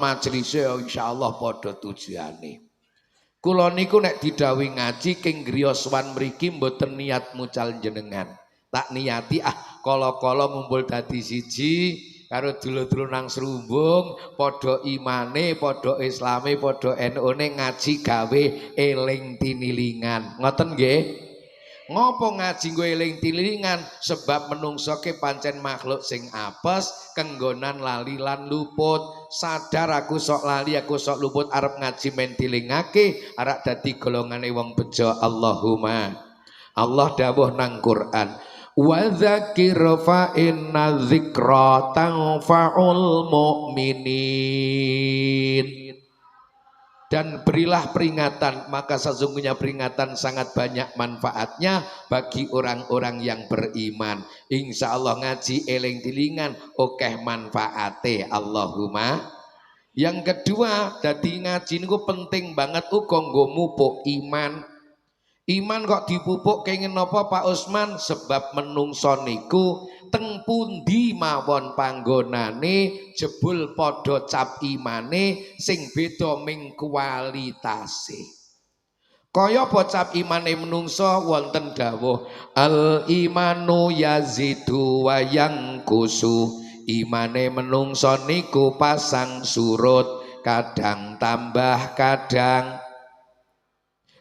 majelis insyaallah padha tujuane. Kula niku nek didhawuhi ngaji king griya sowan mriki mboten niat mucal jenengan. Tak niati kala-kala ngumpul dadi siji karo dulur-dulur nang Srumbung, padha imane, padha islame, padha NU-ne ngaji gawe eling tinilingan. Ngoten nggih? Ngopo ngaji nggo eling tinilingan? Sebab menungso ke pancen makhluk sing apes, kenggonan lali lan luput. Sadar aku sok lali, aku sok luput, arep ngaji men dilingake, arep dadi golongane wong bejo. Allahumma. Allah dawuh nang Quran, wa dzakir fa inna dzikra tanfa'ul mu'minin. Dan berilah peringatan, maka sesungguhnya peringatan sangat banyak manfaatnya bagi orang-orang yang beriman. Insya Allah ngaji eling tilingan okeh manfaate. Allahumma. Yang kedua, dadi ngaji niku penting banget uga nggo mupuk iman. Iman kok dipupuk kenging napa Pak Usman? Sebab menungso niku teng pundi mawon panggonane jebul padha cap imane sing beda ming kualitase. Kaya apa cap imane menungso wonten dawuh al imanu yazidu wa yanqusu. Imane menungso niku pasang surut, kadang tambah kadang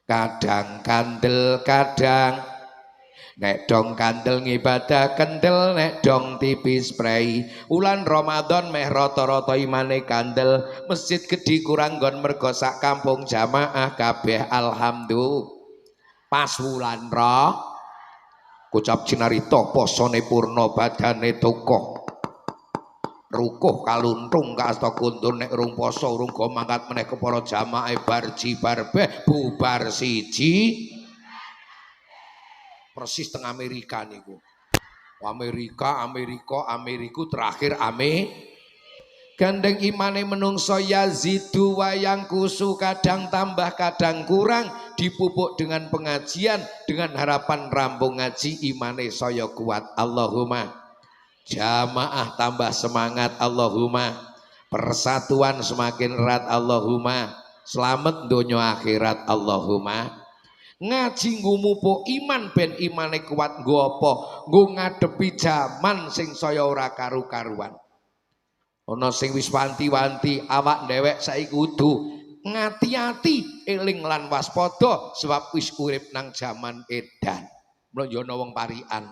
kandel kadang nek dong kandel ngibadah kendel, nek dong tipis prei. Ulan Ramadan meh rata-rata imane kandel, masjid gedhi kurang nggon mergo sak kampung jamaah kabeh alhamdulillah. Pas wulan roh kucap cinarita posone purna badane tokoh rukuh kaluntung kasta kuntur nek urung poso urung go mangkat meneh ke para jamaah bar jibar beh bubar siji. Persis teng Amerika niku. Ameriku terakhir gandeng imane menungso yazidu wayang kusu, kadang tambah kadang kurang, dipupuk dengan pengajian, dengan harapan rampung ngaji imane saya kuat. Allahumma. Jamaah tambah semangat. Allahumma. Persatuan semakin erat. Allahumma. Selamat dunia akhirat. Allahumma. Ngaji nggo mupuk iman ben imane kuat nggo apa? Nggo ngadepi jaman sing saya ora karu-karuan. Ana sing wis wanti-wanti awak dhewek saiki kudu ngati-ati eling lan waspada sebab wis urip nang jaman edan. Mula yo ana wong parikan.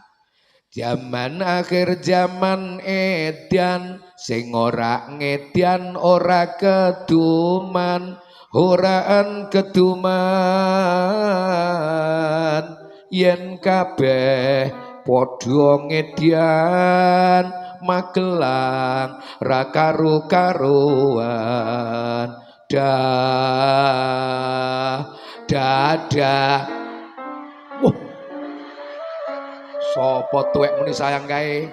Jaman akhir jaman edan sing ora ngedian ora keduman, horaan keduman yen kabeh padha ngedian Magelang ra karu-karuan dadah. Sopo tuwek muni sayang kae?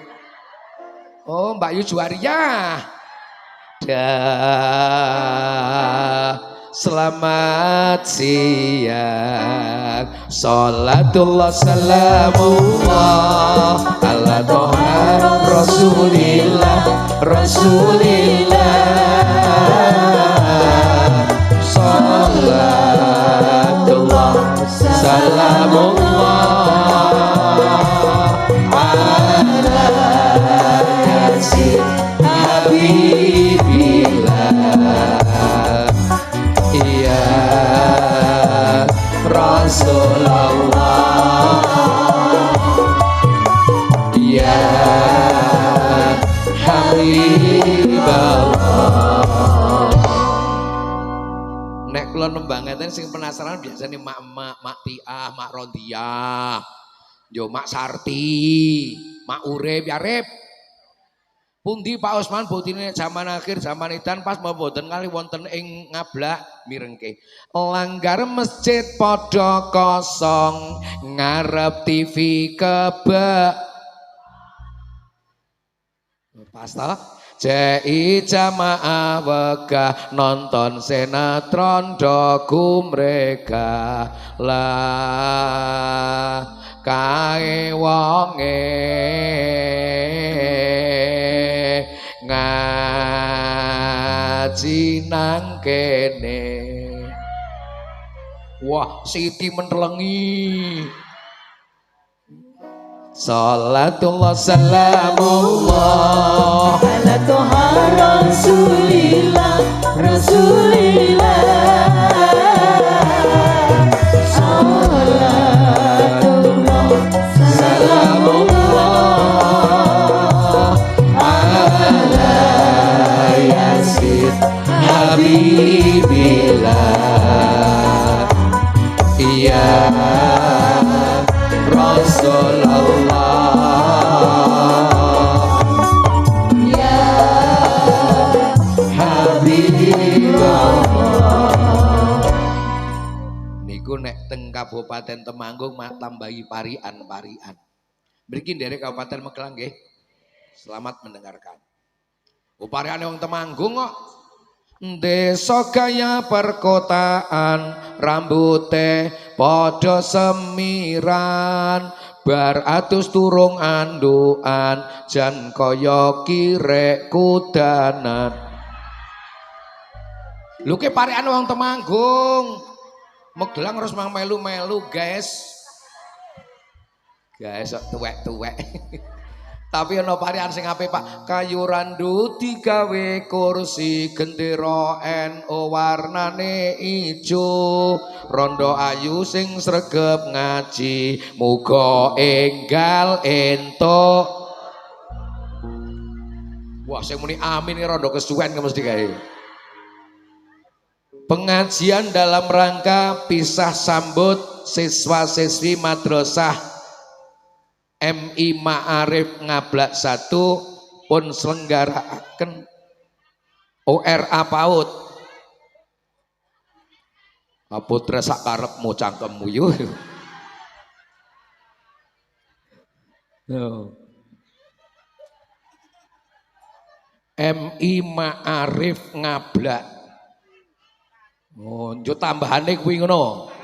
Oh, Mbak Yu Juwaria. Selamat siang. Salatullah salamullah ala toha Rasulillah Salatullah salamullah Habibillah ya Rasulullah ya Habiballah. Nek kula nembang ngeten sing penasaran biasanya mak Tiah, mak Rodiah, yo mak Sarti, mak Urip ya Rip. Pundi Pak Usman butine zaman akhir zaman edan pas mboten kali wonten ing ngablak mirengke. Langgar masjid padha kosong ngarep TV kebak. Pas to? Jai jamaah wegah nonton sinetron doku mereka lah kae wonge ngaji nang kene. Wah, Siti mentelengi. Salatullah salamullah ala toha rasulillah rasulillah. Salatullah salamullah ala yasin habibillah ya Rasulullah ya Habiballah. Niku nek teng Kabupaten Temanggung mah tambahi parian-parian. Mriki dari Kabupaten Magelang nggih. Selamat mendengarkan. Upariane wong Temanggung kok. Desa kaya perkotaan, rambute padha semiran, bar atus turung andukan, jan kaya kirek kudanan. Lho ki parekan wong Temanggung. Magelang harus mang melu-melu, guys. Guys kok tuwek-tuwek. Tapi ana parekan sing apik Pak, kayu randu digawe kursi, gendera NU warnane ijo, rondo ayu sing sregep ngaji, muga enggal entuk. Wah sing muni amin rondo kesuwen mesti kae. Pengajian dalam rangka pisah sambut siswa-siswi madrasah MI Ma'arif Ngablak 1 pun selenggarakan ORA PAUD. Putra sak karepmu cangkemmu yo. MI Ma'arif Ngablak. Oh, yo tambahane kuwi ngono.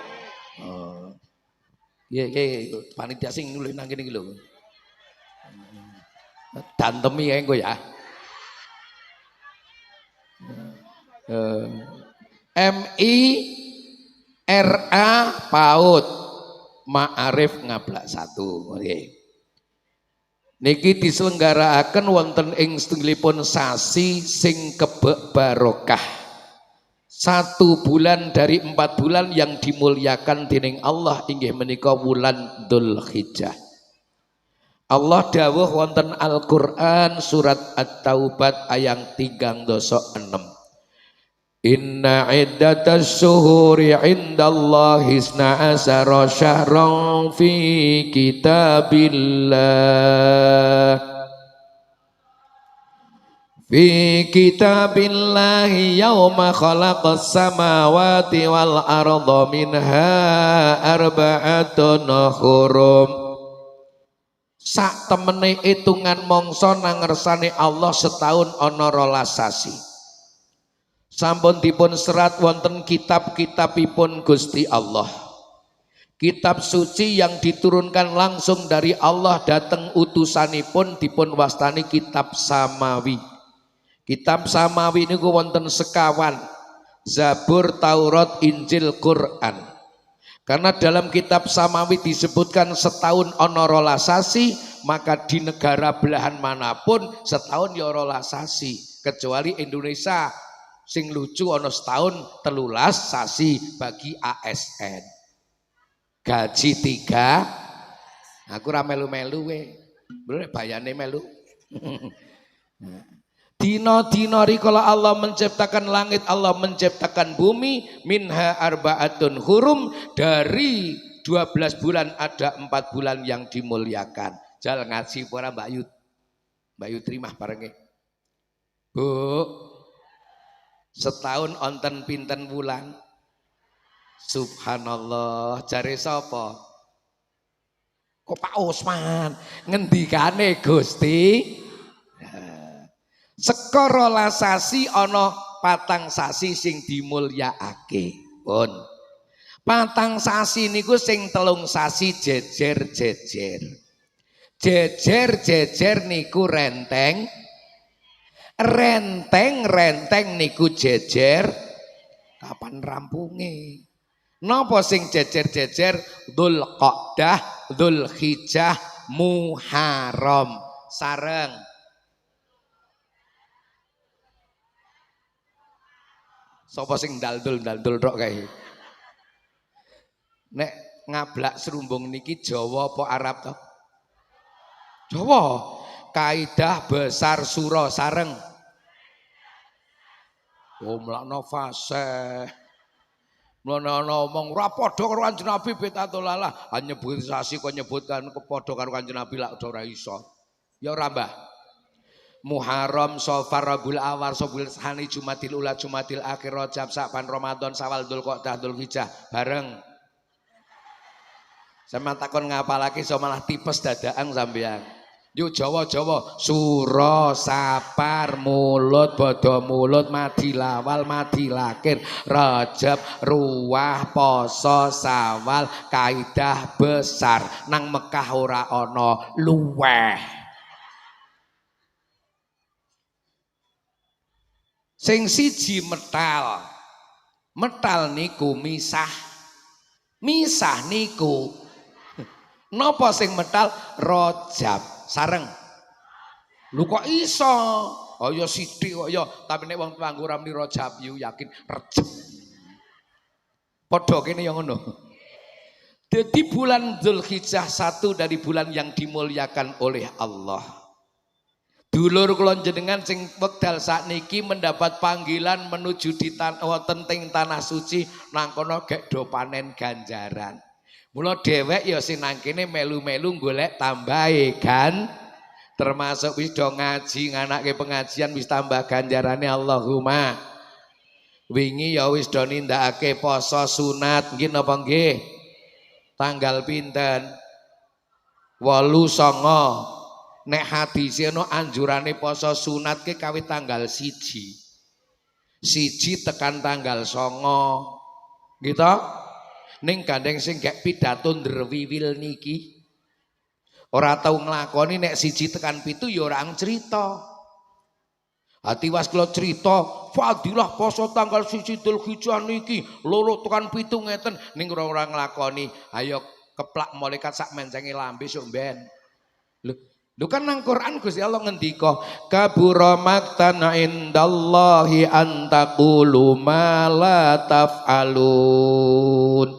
Iya, panitia sing nulis nang kene iki lho. Dantemi kae engko ya. MI RA PAUD Ma'arif Ngablak 1. Nggih. Niki diselenggarakaken wonten ing setunggalipun sasi sing kebek barokah. 1 bulan dari 4 bulan yang dimuliakan dening Allah inggih menika wulan Dzulhijjah. Allah dawuh wonten Al-Qur'an surat At-Taubah ayat 36. Inna iddatas syuhuri indallahi 12 syahran fi kitabillah. Fi kitabillahi yauma khalaqas samawati wal arda minha arba'atun hurum. Sak temene hitungan mangsa nang ngersane Allah setahun ana 12 sasi. Sampun dipun serat wonten kitab-kitabipun Gusti Allah. Kitab suci yang diturunkan langsung dari Allah dateng utusanipun dipun wastani kitab samawi. Kitab samawi niku wonten sekawan, Zabur, Taurat, Injil, Quran. Karena dalam kitab samawi disebutkan setahun ana 12 sasi, maka di negara belahan manapun setahun ya 12 sasi, kecuali Indonesia sing lucu ana setahun 13 sasi bagi ASN. Gaji 3, aku ra melu-melu we. Bener bayane melu. Dino-dino rikala Allah menciptakan langit, Allah menciptakan bumi, minha arba'atun hurum, dari 12 bulan ada 4 bulan yang dimuliakan. Jal ngaji para Mbak Yu. Mbak Yu terima barenge. Bu, setahun onten pinten bulan? Subhanallah, jare sapa? Kok Pak Usman ngendikane Gusti? Sekara lasasi ana 4 sasi sing dimulyakake. Pun. 4 sasi niku sing 3 sasi jejer-jejer. Jejer-jejer niku renteng. Renteng niku jejer kapan rampunge? Napa sing jejer-jejer Dzulqa'dah, Dzulhijjah, Muharram sareng. Sapa sing daldul tok kae? Nek ngablak serumbung niki Jawa apa Arab to? Jawa. Kaidah besar sura sareng. Oh mlakno fasih. Mlakno omong ora padha karo Kanjeng Nabi betatulalah. Nyebutasi kok nyebutkan padha karo Kanjeng Nabi lak ora iso. Ya ora Mbah. Muharram, Safar, Rabiul Awal, Sabil Tsani, Jumadil Ula, Jumadil Akhir, Rajab, Sa'ban, Ramadan, Syawal, Dzulqa'dah, Dzulhijjah bareng. Sampeyan takon ngapalake iso malah tipes dadakan sampeyan. Yo Jawa-Jawa, Sura, Sapar, Mulut, Bodo Mulut, Madilawal, Madilakir, Rajab, Ruwah, Poso, Sawal, kaidah besar. Nang Mekah ora ana luweh. Sing siji metal. Metal niku misah. Misah niku. Napa sing metal? Rajab sareng. Lho kok iso? Oh ya sithik kok ya, tapi nek wong tuaku ora muni Rajab yu yakin Rejeb. Padha kene ya ngono. Jadi bulan Dzulhijjah satu dari bulan yang dimuliakan oleh Allah. Dulur kula jenengan sing wekdal sakniki mendapat panggilan menuju di wonten teng tanah suci nang kono gek do panen ganjaran. Mula dhewek ya sing nang kene melu-melu golek tambahe kan. Termasuk wis do ngaji nganake pengajian wis tambah ganjarane Allahumma. Wingi ya wis do nindakake poso sunat nggih napa nggih? Tanggal pinten? 8 9. Nek hadise ana anjurane poso sunat ke kawit tanggal 1 tekan tanggal 9 gitu. Ning gandeng sing gek pidato ndrewiwil niki ora tau nglakoni nek 1 tekan 7 ya ora cerita. Hati was kula cerita fadilah poso tanggal 1 Dzulhijjah niki 2 tekan 7 ngeten ning ora nglakoni. Ayo keplak malaikat sak mencenge lambe sok mben. Lho kan nang Quran Gusti Allah ngendika kabura maqtan indallahi an taqulu ma la taf'alun.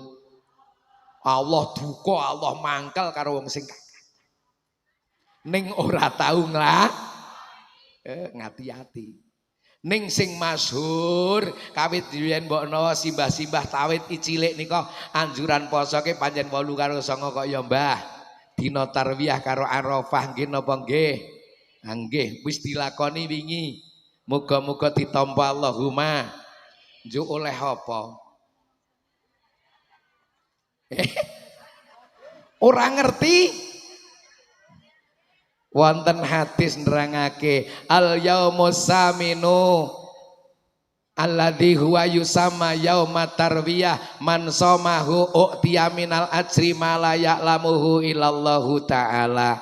Allah duka, Allah mangkel karo wong sing ning ora tau ngati-ati. Ning sing masyhur kawit riyen mbokno simbah-simbah tawit cilik nika anjuran posoke pancen 8 karo 9 kok ya Mbah. Dina tarwiyah karo Arafah nggih napa nggih? Nggih, wis dilakoni wingi. Muga-muga ditampa Allahumma. Njuk oleh apa? Ora ngerti? Wonten hadis nerangake al yaumus saminu alladzi huwa yusamma yaumat tarwiyah man somahu u'tiya minal ajri ma la ya'lamuhu illallahu ta'ala.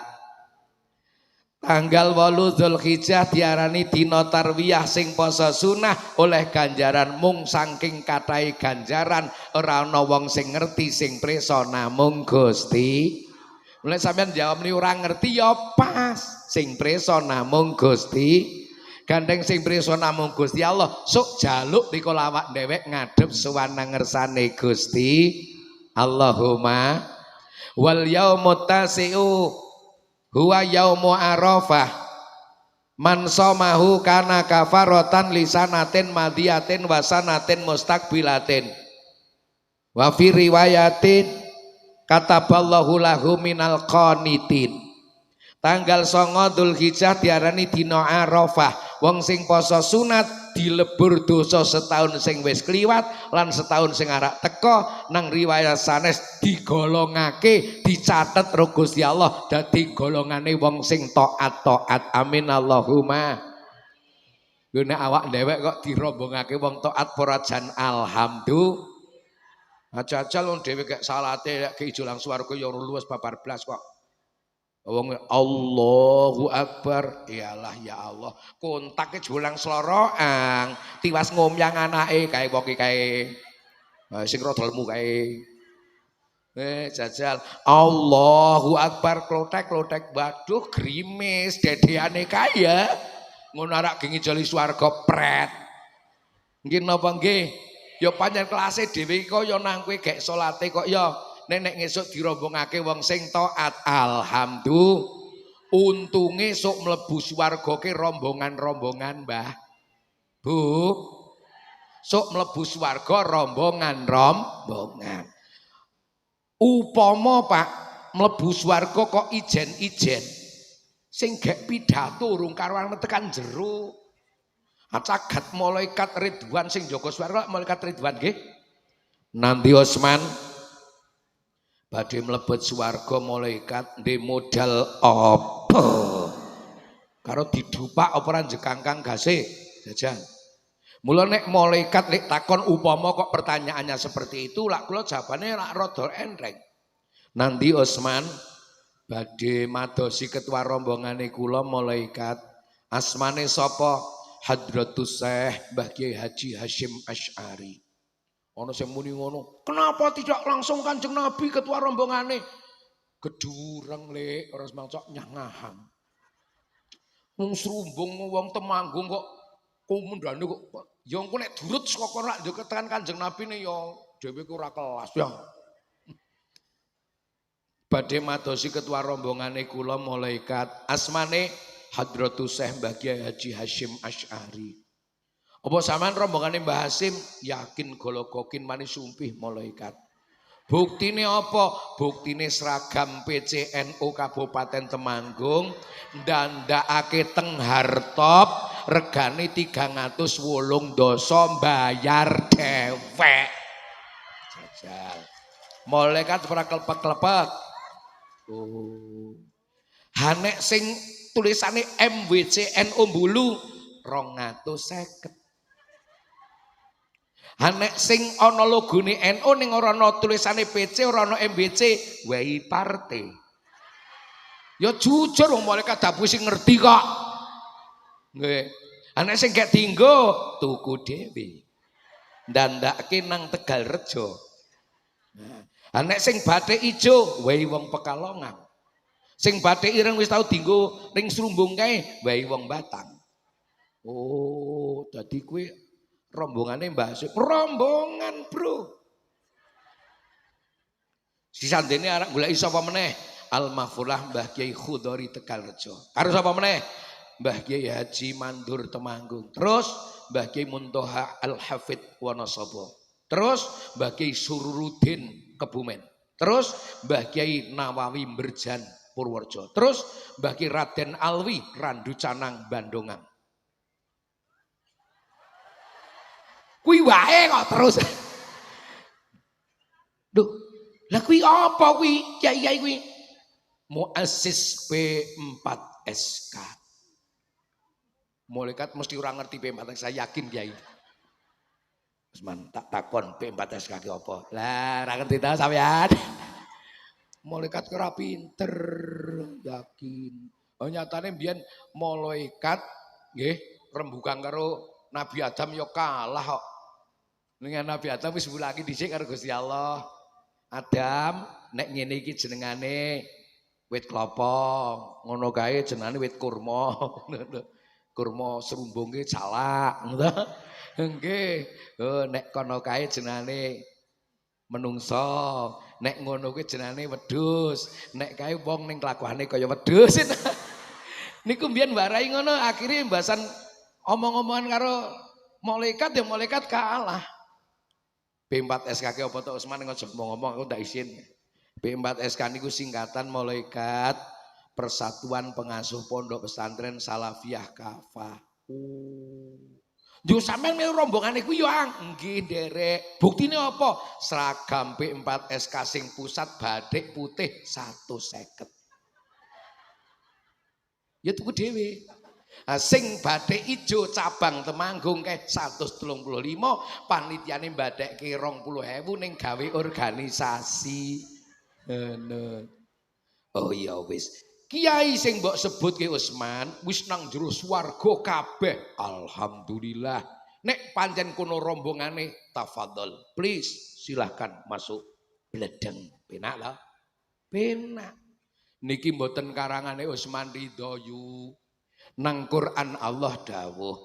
Tanggal 8 Dzulhijjah diarani dina tarwiyah sing poso sunah oleh ganjaran mung saking kathahé ganjaran ora ana wong sing ngerti sing presa namung Gusti. Mulai sampean jawab ni ora ngerti ya pas sing presa namung Gusti. Gandeng sing prisa namung Gusti Allah sok jaluk rika lawak dhewek ngadhep suwanang ngersane Gusti Allahumma. Wal yaumut tasi'u huwa yaumu Arafah man somahu kana kafaratan lisanatin madiyatin wasanatin mustaqbilatin wa fi riwayatin kataballahu lahu minal qanitin. Tanggal 9 Dzulhijjah diarani dina Arafah. Wong sing poso sunat dilebur dosa setahun sing wis kliwat lan setahun sing arep teka. Nang riwayat sanes digolongake dicatet karo Gusti Allah dadi golongane wong sing taat. Amin Allahumma. Lho nek awak dhewek kok dirombongake wong taat ora jan alhamdulillah. Ajal wong dhewe gek salate gek ijo lang swarga ya luwes babar blas kok. Wong Allahu Akbar, iyalah ya Allah. Kontake julang sloroang, tiwas ngomyang anake kae wong kae. Sing rodolmu kae. Jajal Allahu Akbar klothek-klothek waduh grimis dedeane kaya. Ngono arak gengi joli swarga pret. Nggih napa nggih? Ya pancen kelase dhewe kaya nang kowe gek salate kok ya nek ngesuk dirombongake wong sing taat alhamdulillah. Untunge sok mlebu swarga ke rombongan-rombongan, Mbah. Bu. Sok mlebu swarga rombongan-rombongan. Upama Pak mlebu swarga kok ijen-ijen sing gek pidato urung karuan tekan jero. Cagat malaikat Ridwan sing jaga swarga malaikat Ridwan nggih. Nanti Osman badhe mlebet swarga malaikat ndek modal apa? Karo didupak apa ora jekangkang gase jajan. Mula nek malaikat lek takon upama kok pertanyaannya seperti itu lak kula jawabane lak rada enteng. Nanti Osman badhe madosi ketua rombongane kula malaikat asmane sapa? Hadratus Syekh Mbah Kiai Haji Hasyim Asy'ari. Ana sing muni ngono, kenapa tidak langsung Kanjeng Nabi ketua rombongane? Gedureng lek ora semangsa nyangahang. Wong srumbung wong Temanggung kok komandane kok ya engko nek durut saka kono lak ndek tekan Kanjeng Nabi ne ya dhewe ku ora kelas ya. Badhe madosi ketua rombongane kula malaikat asmane Hadratus Syekh Mbah Kiai Haji Hasyim Asy'ari. Apa sampean rombongane Mbah Hasyim yakin gologokin manis sumpih malaikat. Buktine apa? Buktine seragam PCNU Kabupaten Temanggung ndandakake teng hartop regane 308 bayar dhewek. Jajal. Malaikat ora klepek-klepek. Oh. Hanek sing tulisane MWCNU Mbulu 250. Hanek sing ana logone NU ning ora ana tulisane PC ora ana MBC wae partai. Ya jujur wong malaikat dapu sing ngerti kok. Nggih. Hanek sing gak dienggo tuku dhewe. Ndandake nang Tegalrejo. Nah, hanek sing bathik ijo wae wong Pekalongan. Sing bathik ireng wis tau dienggo ning Srumbung kae wae wong Batang. Oh, dadi kuwi rombongane Mbah Hasyim. Rombongan, Bro. Sisandene arek golek sapa meneh? Al-Mahfulah Mbah Kiai Khudori Tegalrejo. Karo sapa meneh? Mbah Kiai Haji Mandur Temanggung. Terus Mbah Kiai Muntoha Al-Hafid Wonosobo. Terus Mbah Kiai Sururudin Kebumen. Terus Mbah Kiai Nawawi Berjan Purworejo. Terus Mbah Kiai Raden Alwi Randu Canang Bandungan. Kuwi wae kok terus. Duh, lah kuwi apa kuwi? Kiai kuwi muassis P4SK. Malaikat mesti ora ngerti P4SK, saya yakin Kiai. Usman tak takon P4SK ki apa? Lah ora ngerti ta sampean. Malaikat ora pinter, yakin. Oh nyatane mbiyen malaikat nggih rembugan karo Nabi Adam ya kalah kok. Ning Nabi Adam wis mulaki dhisik karo Gusti Allah. Adam, nek ngene iki jenengane wit klapa, ngono kae jenengane wit kurma. Kurma serumbunge calak, ngono. Nggih. Oh nek kono kae jenengane menungso, nek ngono kuwi jenenge wedhus, nek kae wong ning kelakuane kaya wedhus. Niku mbiyen warai ngono, akhire mbasan omong-omongan karo malaikat ya malaikat kalah. P4SK ki apa to Usman aja ngomong aku ndak isin. P4SK niku singkatan malaikat Persatuan Pengasuh Pondok Pesantren Salafiyah Kafah. Yo sampean melu rombongan iku yo nggih nderek. Buktine apa? Seragam P4SK sing pusat batik putih 150. Ya tuku dhewe. Sing batik ijo cabang Temanggung kae 135, panitiane mbadekke 20.000 ning gawe organisasi. Oh iya wis. Kiai sing mbok sebut ki Utsman wis nang jero swarga kabeh. Alhamdulillah. Nek pancen kono rombongane tafadhol. Please silahkan masuk bledeng. Penak lho. Penak. Niki mboten karangane Utsman Ridhoyu. Nang Quran Allah dawuh.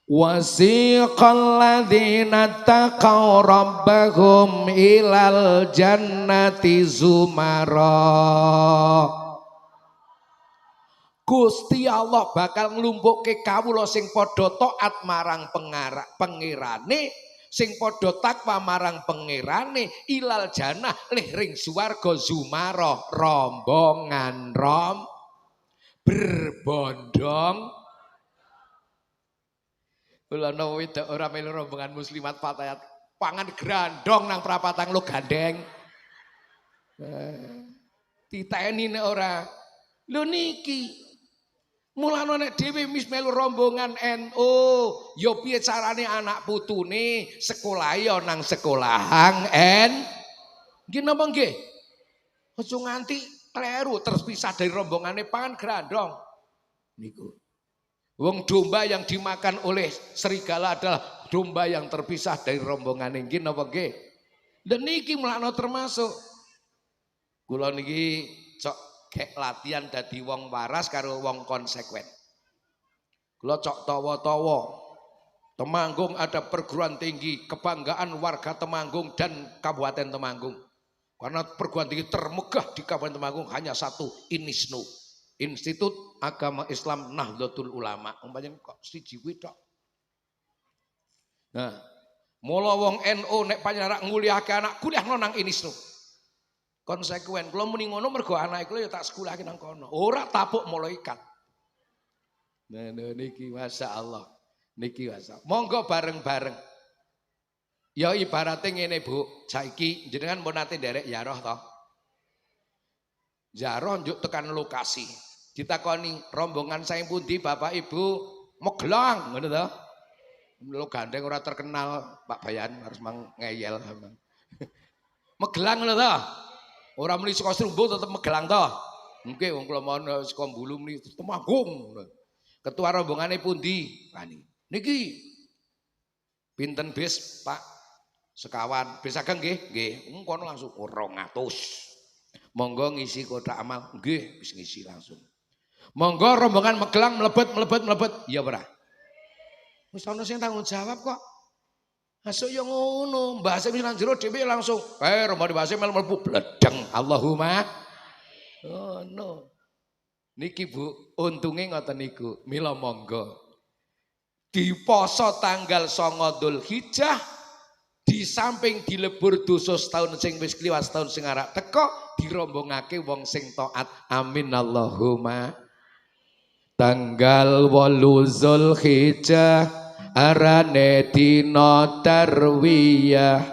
Wasiqal ladzina taqaw rabbahum ilal jannati zumara. Gusti Allah bakal nglumpukke kawula sing padha taat marang pangerane, sing padha takwa marang pangerane ilal jannah lih ring swarga zumara rombongan berbondong. Kula no wedok ora melu rombongan muslimat fatayat pangan grandong nang prapatan lo gandeng. Titeni nek ora. Lho niki mulane nek dhewe mis melu rombongan NU, ya piye carane anak putune sekolah ya nang sekolahan nggih napa nggih? Aja nganti kleru terpisah dari rombongane pangan grandong. Niku. Wong domba yang dimakan oleh serigala adalah domba yang terpisah dari rombongan nggih napa nggih? Dan niki mulane termasuk kula niki cok gek latihan dadi wong waras karo wong konsekuen. Kula cok tawa-tawa. Temanggung ada perguruan tinggi kebanggaan warga Temanggung dan Kabupaten Temanggung. Karena perguruan tinggi termegah di Kabupaten Temanggung hanya satu, INISNU. Institut Agama Islam Nahdlatul Ulama. Umpamane kok siji kuwi tok. Nah, mula wong NU nek panjenengan nguliahke anak kuliah nang INISNU. Konsekuen kula muni ngono mergo anake kula ya tak sekolahke nang kono. Ora tapuk malaikat. Nah, niki masyaallah. Niki masyaallah. Monggo bareng-bareng. Ya ibaratnya ngene Bu, saiki jenengan mau nate nderek ziarah toh. Ziarah njuk tekan lokasi. Ditakoni rombongan saya pundi Bapak Ibu Magelang ngono to. Lo gandeng ora terkenal Pak Bayan harus ngeyel. Magelang ngono to. Ora muni saka Srumbo tetep Magelang to. Nggih wong kula mon saka Mbulu muni Temanggung. Ketua rombongane pundi? Wani. Niki pinten bis Pak? Sekawan. Bis ageng nggih? Nggih. Kono langsung 200. Monggo ngisi kotak amal. Nggih, wis ngisi langsung. Monggo rombongan Magelang mlebet. Iya ora? Wis ana sing tanggung jawab kok. Masuk yo ngono, Mbah Hasim nang jero dhewe langsung. Rombongan Mbah Hasim mlebu bledeng. Allahumma. Oh no. Niki Bu, untunge ngoten niku. Mila monggo. Di poso tanggal 9 Dzulhijjah di samping dilebur dosa setahun sing wis kliwat setahun sing arak teko dirombongake wong sing taat. Amin Allahumma. Tanggal 8 Dzulhijjah arane dina tarwiyah.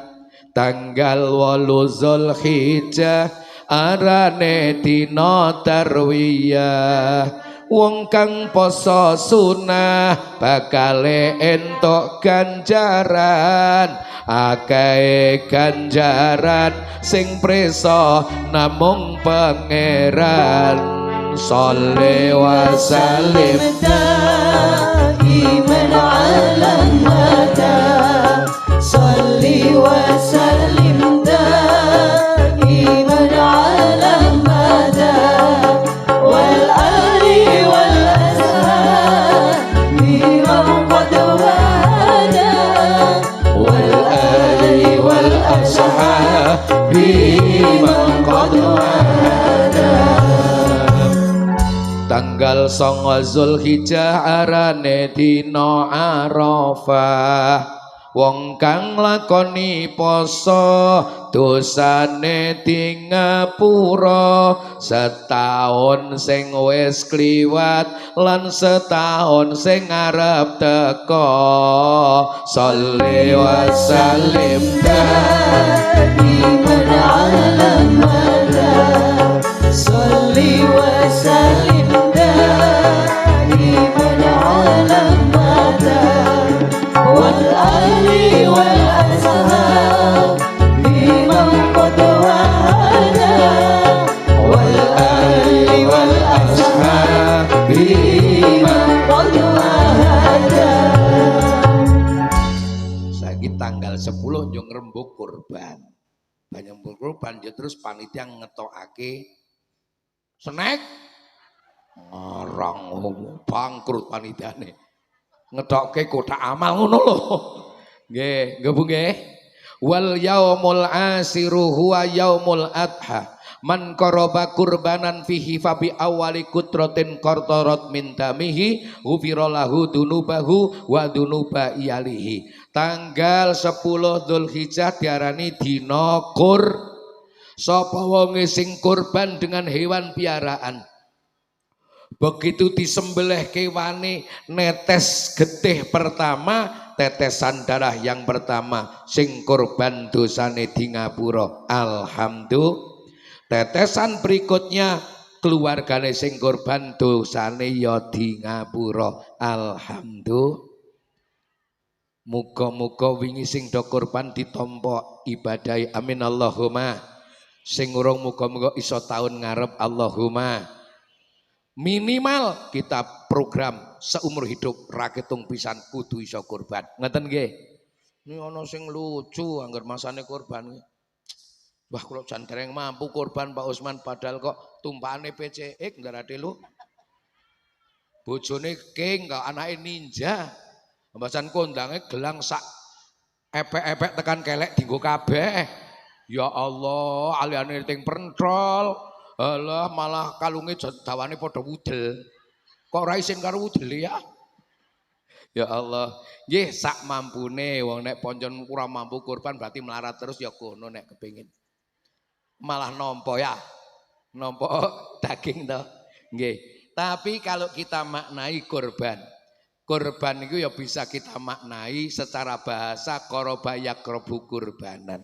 Tanggal 8 Dzulhijjah arane dina tarwiyah. Wong kang poso sunah bakale entuk ganjaran. Akeh ganjaran sing preso namung pangeran. Sholli wa sallim daiman ala hada. Sholli wa sallim daiman ala hada. Wal ali wal ashab biman qad wahada. Wal ali wal ashab biman qad wahada. Tanggal 9 Dzulhijjah arane dina Arafah. Wong kang lakoni poso dosane di ngapura. Setahun sing wis kliwat lan setahun sing arep teka. Sholli wa sallim daiman ala hada. Sholli wa sallim daiman ala hada. Wal ali wal ashab biman qad wahada. Wal ali wal ashab 10 yo ngrembug kurban. Banyak kurban ya terus panitia ngetokake snack. Ngarang bangkrut panitiane. Ngetokke kotak amal ngono lho. Nggih, nggih Bu nggih. Wal yaumul asiru huwa yaumul adha. Man qaraba kurbanan fihi fabi awali kutratin qartarat min damihi ghufira lahu dunubahu wa dunuba iyalihi. Tanggal 10 Dzulhijjah diarani dina kur. Sapa wonge sing kurban dengan hewan piaraan, begitu disembelih kewane netes getih pertama, tetesan darah yang pertama sing kurban dosane di ngapura. Alhamdulillah. Tetesan berikutnya keluargane sing kurban dosane ya di ngapura. Alhamdulillah. Muga-muga wingi sing do kurban ditampa ibadahi. Amin Allahumma. Sing urung muga-muga iso tahun ngarep Allahumma. Minimal kita program seumur hidup raketung pisan kudu iso kurban. Ngeten nggih. Ini ana sing lucu angger masane kurban. Wah kula jan dereng mampu kurban Pak Usman padahal kok tumpakane PCX ndarate lho. Bojone king kok anake ninja. Pembahasan kondange gelang sak epek-epek tekan kelek dienggo kabeh. Ya Allah, aliane ting pentrol. Alah malah kalunge dawane padha wudel. Kok ora isin karo wudel ya? Ya Allah, nggih sak mampune wong nek pancen ora mampu kurban berarti melarat terus ya kono nek kepengin. Malah nampa ya. Nampa daging to. Nggih. Tapi kalau kita maknai kurban, kurban itu ya bisa kita maknai secara bahasa qoroba yakrobu kurbanan.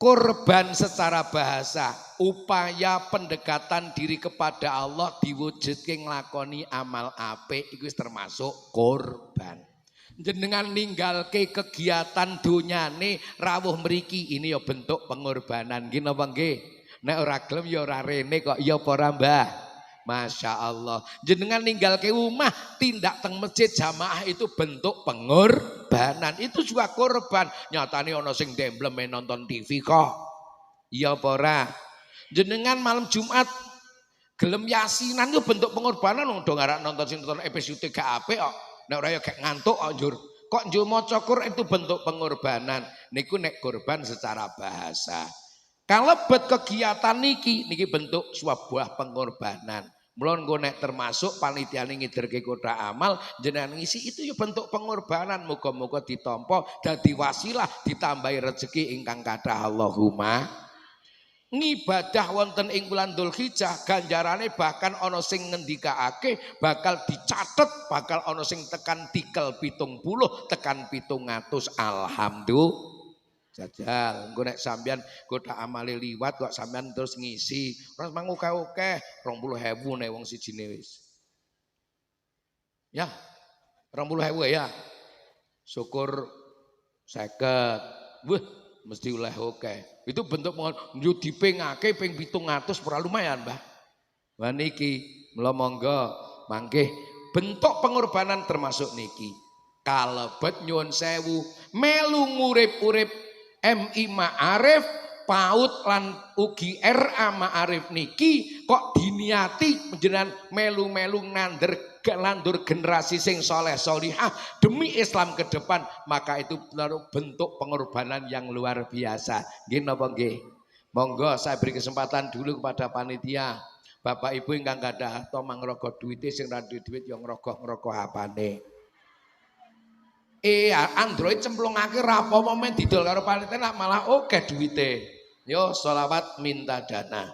Kurban secara bahasa upaya pendekatan diri kepada Allah diwujudke nglakoni amal apik iku termasuk kurban. Jenengan ninggalke kegiatan donyane rawuh mriki ini ya bentuk pengorbanan nggih napa nggih. Nek ora gelem ya ora rene kok ya apa ora Mbah. Masya Allah. Jenengan ninggalke omah tindak teng masjid jamaah itu bentuk pengorbanan. Itu juga korban. Nyatane ana sing demblem nonton TV kok. Iya apa ora? Jenengan malam Jumat gelem yasinan itu bentuk pengorbanan. Do ngarak nonton sinetron episode gak apik kok. Nek ora ya gak ngantuk kok njur. Kok njur maca Quran itu bentuk pengorbanan. Niku nek korban secara bahasa. Kalebet kegiatan niki bentuk sebuah pengorbanan. Mula engko nek termasuk panitiane ngiderke kotak amal jenengan ngisi itu ya bentuk pengorbanan. Muga-muga ditampa dadi wasilah ditambahi rezeki ingkang kathah Allahumma. Ngibadah wonten ing bulan Dzulhijjah ganjarane bahkan ana sing ngendikaake bakal dicatet, bakal ana sing tekan tikel 70 tekan 700. Alhamdulillah. Jajal, engko nek sampean kotak amale liwat kok sampean terus ngisi. Ora mang akeh 20.000 nek wong sijine wis. Ya. 20.000 ya. Syukur 50. Wah, mesti oleh oke. Itu bentuk yo dipengake ping 700 ora lumayan, Mbah. Wah niki mula monggo mangke bentuk pengorbanan termasuk niki. Kalebet nyuwun sewu melu ngurip-urip MI Ma'arif PAUD lan ugi RA Ma'arif niki kok diniati jenengan melu-melu nandur generasi sing soleh solihah demi Islam ke depan, maka itu bentuk pengorbanan yang luar biasa. Nggih napa nggih? Monggo saya beri kesempatan dulu kepada panitia. Bapak Ibu ingkang gadah to mangrogo duwite sing ra duwe yo ngrogoh-ngrogoh apane. Android cemplungake ra apa-apa men didol karo panitia malah oke duwite. Yo sholawat minta dana.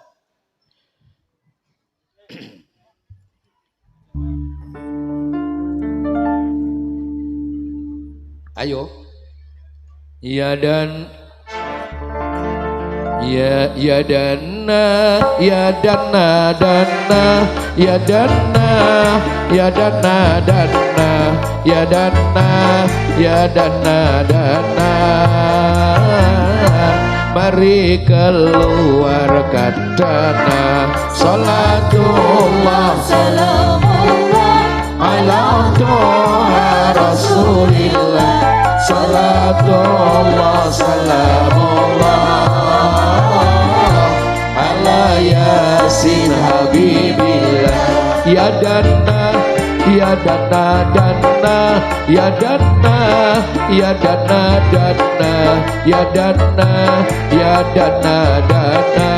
Ayo. Ya dan ya dana ya dana dana ya dana ya dana dana ya dana ya dana dana mari keluarkan dana salatullah salamullah ala toha rasulillah salatullah salamullah ala yasin habibillah. Ya dana ya dana dana ya dana ya dana dana ya dana ya dana dana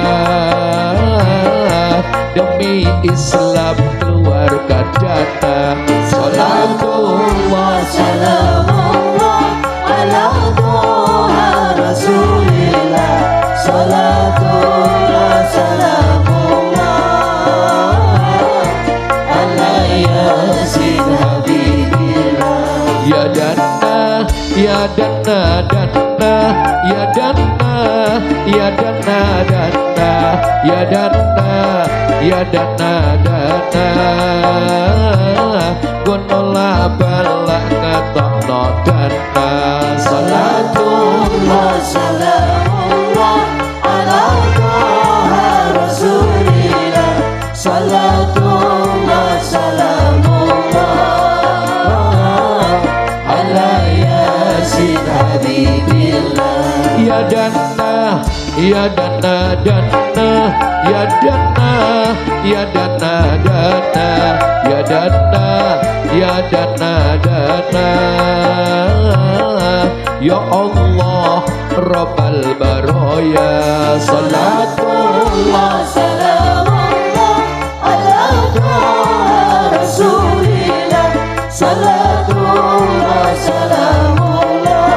demi Islam keluarga dana. Salatullah salamullah ala Toha Rasulillah. Salatullah salamullah ala yasin habibillah. Ya dana ya dana dana ya dana ya dana dana ya dana ya dana dana gonola balak ngatokno dana. Salatullah salamullah ala Toha Rasulillah. Salatullah salamullah ala yasin habibillah. Ya dana ya dana dana ya dana ya dana dana ya dana ya dana dana ya Allah Rabbal Baraya. Salatullah salamullah ala Toha Rasulillah. Salatullah salamullah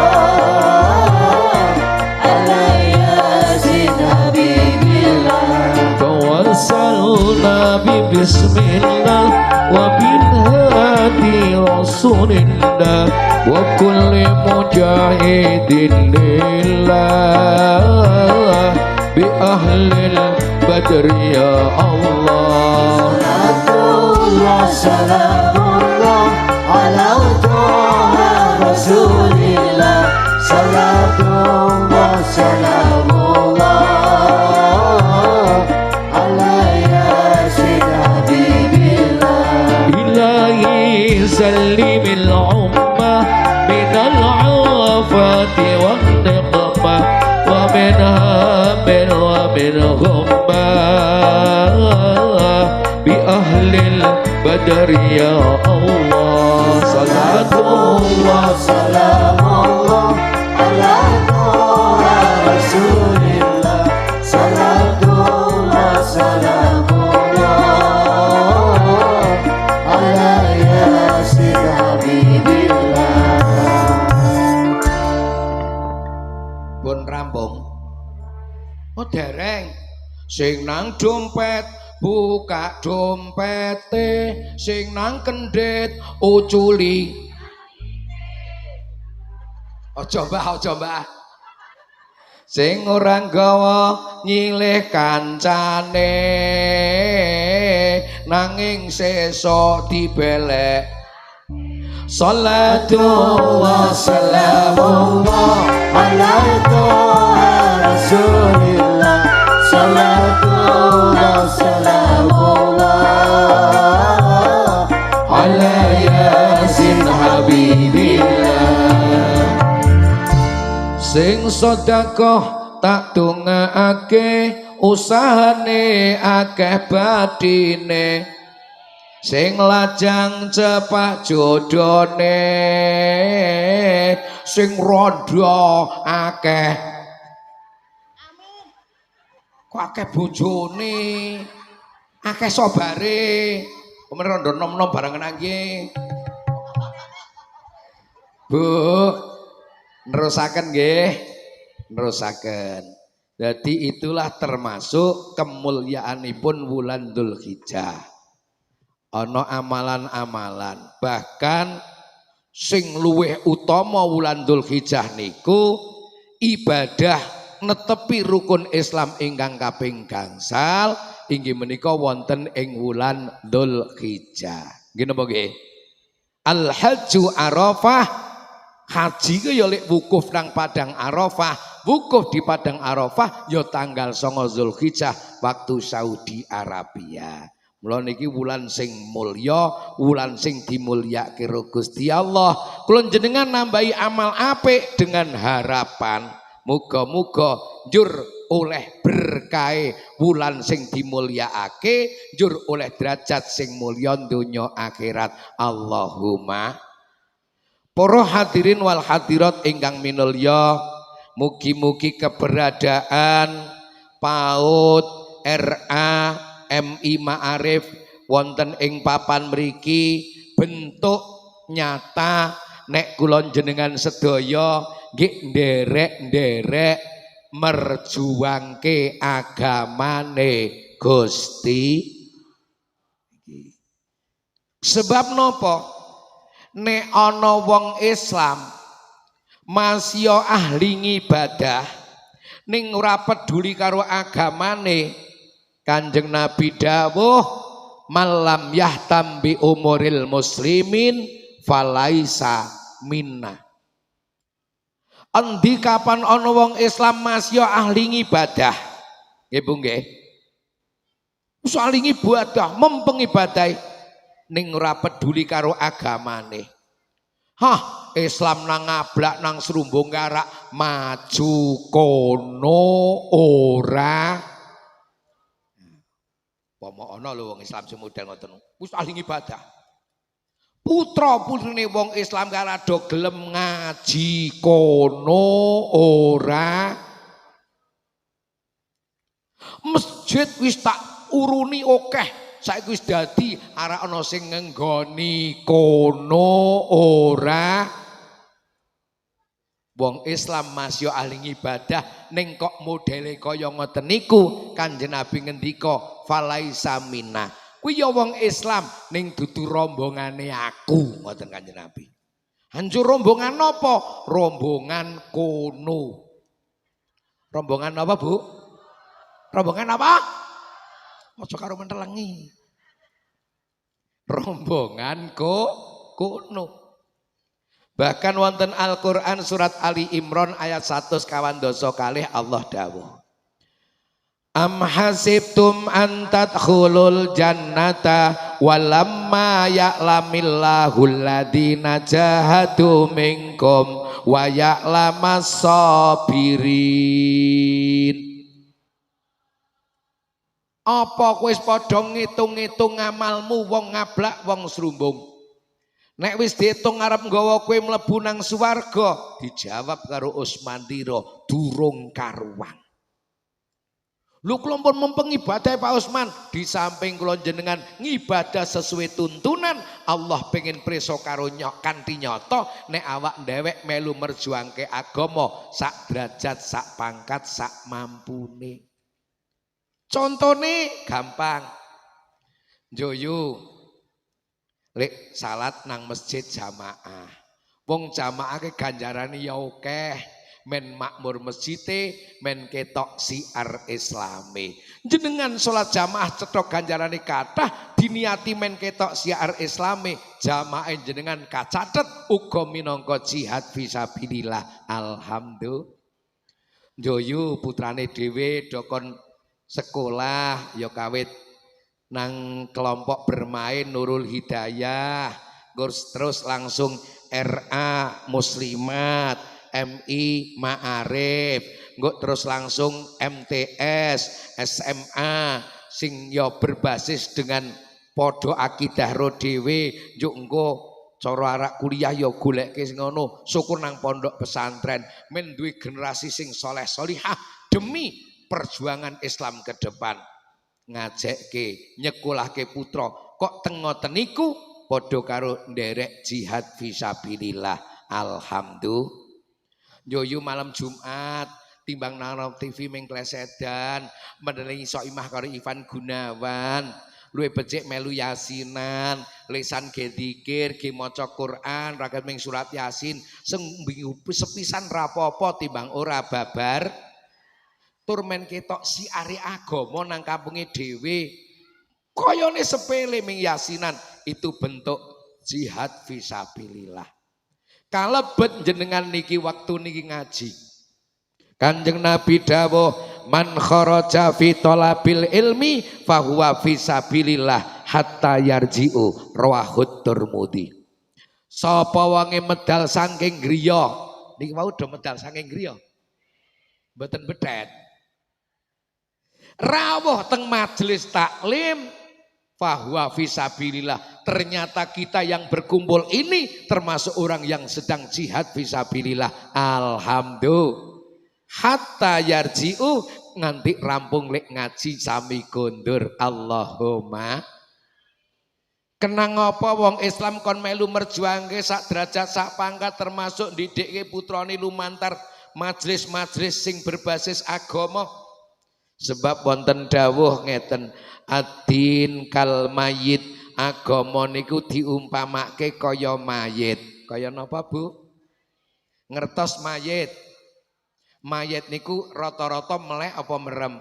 ala yasin habibillah. Tawassalna bi bismillah wa bin hadi rasulillah wa kulli mujahidin lillah bi ahlil badri ya Allah. Salatullah salamullah ala Toha Rasulillah. Salatullah salamullah ala yasin habibillah. Ilahi sallimil ummah minal afati wan niqmah wa min hamil wa min ghummah bi ahlil badri ya Allah. Salatullah salamullah ala Toha Rasulillah. Salatullah salamullah ala yasin habibillah. pun rampung. Oh dereng sing nang dompet buka dompete, sing nang kendit uculi. Ojo mbah, ojo mbah. Sing ora nggawa nyilih kancane, nanging sesuk dibelek. Salatullah salamullah ala Toha Rasulillah. Salatullah salamullah ala yasin habibillah. Sing sedekah tak dongaake, usahane akeh badine. Sing lajang cepak jodone, sing rondo akeh. Kok akeh bojone, akeh sobare. Kemudian rondo nom-nom barengan nggih. Bu, nerusaken nggih, nerusaken. Jadi itulah termasuk kemuliaanipun wulan Dzulhijjah. Ana amalan-amalan, bahkan sing luwih utama wulan Dzulhijjah niku ibadah netepi rukun Islam ingkang kaping gangsal inggih menika wonten ing wulan Dzulhijjah. Nggih napa nggih? Al hajju Arafah, haji ku ya lek wukuf nang padang Arafah, wukuf di padang Arafah ya tanggal 9 Dzulhijjah waktu Saudi Arabia. Mula niki wulan sing mulya, wulan sing dimulyakake Gusti Allah. Kula jenengan nambahi amal apik dengan harapan muga-muga njur oleh berkahe wulan sing dimulyakake, njur oleh derajat sing mulya donya akhirat. Allahumma. Para hadirin wal hadirat ingkang minulya, mugi-mugi keberadaan PAUD RA MI Ma'arif wonten ing papan mriki bentuk nyata nek kula jenengan sedaya nggih nderek-nderek merjuangke agamane Gusti. Sebab napa? Nek ana wong Islam masya ahli ngibadah ning ora peduli karo agamane, Kanjeng Nabi dawuh malam yahtam bi umuril muslimin falaisa minna. Endi kapan ana wong Islam masya ahli ngibadah, nggih Bu nggih, wis ahli ngibadah mempeng ibadahe ning ora peduli karo agamane. Hah, Islam nang ngablak nang serumbung karak maju kono ora. Pomo ana lho wong Islam sing model ngoten. Wis ahli ibadah. Putra putrine wong Islam kara do gelem ngaji kono ora. Masjid wis tak uruni akeh. Saiki wis dadi arek ana sing ngenggoni kono ora. Wong Islam masya ahli ibadah ning kok modele kaya ngoten niku Kanjeng Nabi ngendika falaisa minna. Kuwi ya wong Islam ning dudu rombongane aku ngoten Kanjeng Nabi. Hancur rombongan apa? Rombongan kono. Rombongan apa, Bu? Rombongan apa? Aja karo mentelengi. Rombongan kono. Bahkan wonten Al-Qur'an surat Ali Imran ayat 112 Allah dawuh. Am hasibtum an tadkhulul jannata walamma ya'lamillahu alladhina jahadu minkum wa ya'lamas sabirin. Apa kowe wis padha ngitung-ngitung amalmu wong ngablak wong srumbung? Nek wis diitung arep nggawa kowe mlebu nang swarga, dijawab karo Usmandira durung karuan. Lho kula pun mempeng ibadah Pak Usman, di samping kula jenengan ngibadah sesuai tuntunan, Allah pengen preso karo kanthi nyata nek awak dhewek melu merjuangke agama sak derajat, sak pangkat, sak mampune. Contone gampang. Njoyu lek salat nang masjid jamaah. Wong jamaah ke ganjarane ya akeh, men makmur masjide, men ketok siar Islame. Jenengan salat jamaah cetok ganjarane kathah, diniati men ketok siar Islame, jamaah jenengan kacatet uga minangka jihad fisabilillah. Alhamdulillah. Njoyu putrane dhewe dokon sekolah ya kawit nang kelompok bermain Nurul Hidayah, terus langsung RA Muslimat, MI Ma'arif, terus langsung MTS, SMA sing ya berbasis dengan podo akidah ro dhewe, njuk engko cara arak kuliah ya goleke sing ngono, syukur nang pondok pesantren men duwe generasi sing soleh solihah demi perjuangan Islam ke depan. Ngajekke nyekolahke putra kok teng ngoten niku padha karo nderek jihad fisabilillah. Alhamdulillah. Yoyo malam Jumat timbang nang TV ming klesedan mendelengi Soimah karo Ivan Gunawan, luwe becik melu yasinan, lisan ge dzikir, ge maca Quran, ragat ming surat Yasin, sing sepisan rapopo timbang ora babar. Turmen ketok si ari agama nang kampunge dhewe koyone sepele ming yasinan, itu bentuk jihad fisabilillah. Kalebet jenengan niki waktu niki ngaji. Kanjeng Nabi dawuh man kharaja fi talabil ilmi fahuwa fisabilillah hatta yarji'u rawahut Tirmidzi. Sapa wonge medal saking griya niki wau do medal saking griya mboten bedet rawuh teng majelis taklim fahuwa fisabilillah. Ternyata kita yang berkumpul ini termasuk orang yang sedang jihad fisabilillah. Alhamdulillah. Hatta yarji'u nganti rampung lek ngaji sami kondur. Allahumma. Kenang apa wong Islam kon melu merjuangke sak derajat sak pangkat termasuk ndidikke putrane lumantar majelis-majelis sing berbasis agama. Sebab wonten dawuh ngeten, adin kal mayit, agama niku diumpamake kaya mayit. Kaya napa, Bu? Ngertos mayit. Mayit niku rata-rata melek apa merem?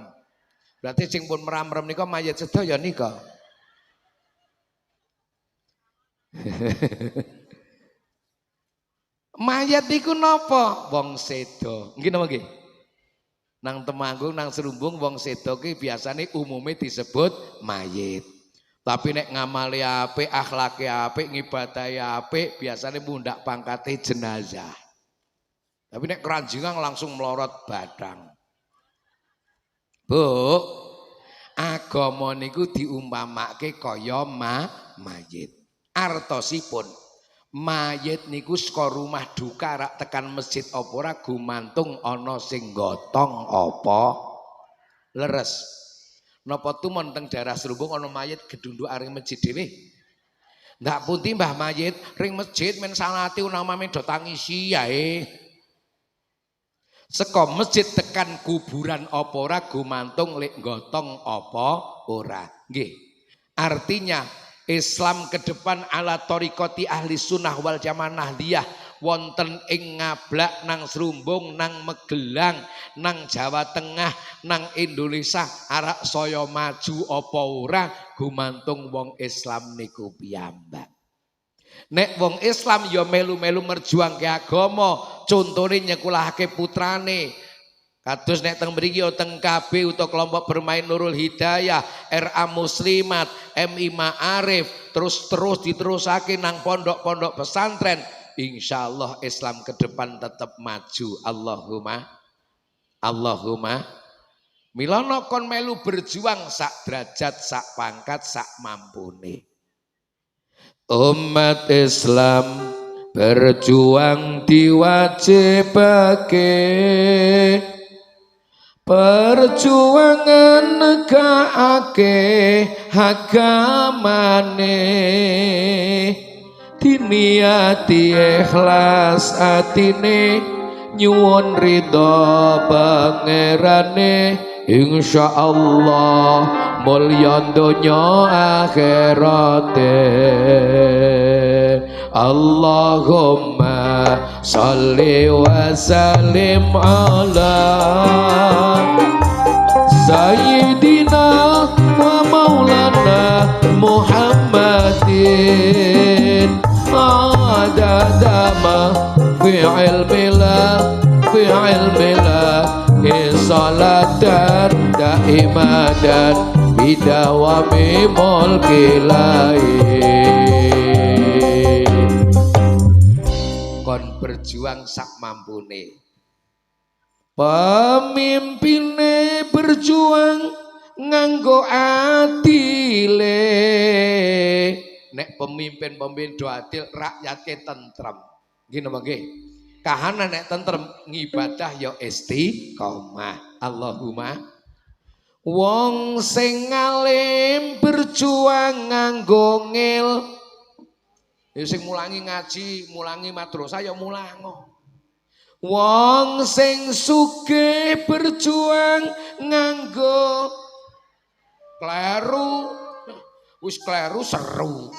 Berarti sing pun merem-merem nika mayit sedaya nika. Mayit niku napa? Wong sedo. Nggih napa nggih? Nang Temanggung, nang Serumbung wong sedo ki biasane umume disebut mayit. Tapi nek ngamali apik, akhlake apik, ngibadahi apik, biasane mundak pangkate jenazah. Tapi nek keranjingan langsung melorot badang. Bu, agama niku diumpamake kaya mayit. Artosipun mayit niku saka rumah duka rak tekan masjid apa ora gumantung ana sing gotong apa leres. Napa tumon teng daerah Serumbung ana mayit gedunduk aring masjid dhewe? Ndak pundi Mbah mayit ring masjid men salate unamane do tangisi yae. Seka masjid tekan kuburan apa ora gumantung lek gotong apa ora. Nggih. Artinya Islam ke depan ala torikoti ahli sunnah wal jamaah nahdiyah wonten ing Ngablak, nang Serumbung, nang Magelang, nang Jawa Tengah, nang Indonesia arak saya maju apa ora gumantung wong Islam niku piyambak. Nek wong Islam ya melu-melu merjuangke agama, contone nyekolahake putrane. Kados nek teng mriki teng KB utawa kelompok bermain Nurul Hidayah, RA Muslimat, MI Ma'arif, terus diterusake nang pondok-pondok pesantren. Insyaallah Islam ke depan tetap maju. Allahumma. Milana kon melu berjuang sak derajat, sak pangkat, sak mampune. Umat Islam berjuang diwajibake. Perjuangan negakake agamane diniati ikhlas atine nyuwun ridho pangerane insyaallah mulya donya akhirate. Allahumma sholli wa sallim ala Sayyidina wa maulana Muhammadin adadama fi ilmillah salatan daimadan bidawami mulkilai. Kon berjuang sak mampune. Pemimpine berjuang nganggo adile. Nek pemimpin do adil, rakyatnya tentrem. Nggih napa nggih? Kahanan nek tentrem ngibadah ya istiqomah. Allahumma. Wong sing alim berjuang nganggo ngil. Ya sing mulangi ngaji, mulangi madrasah ya mulango. Wong sing sugih berjuang nganggo kleru. Wis kleru seru.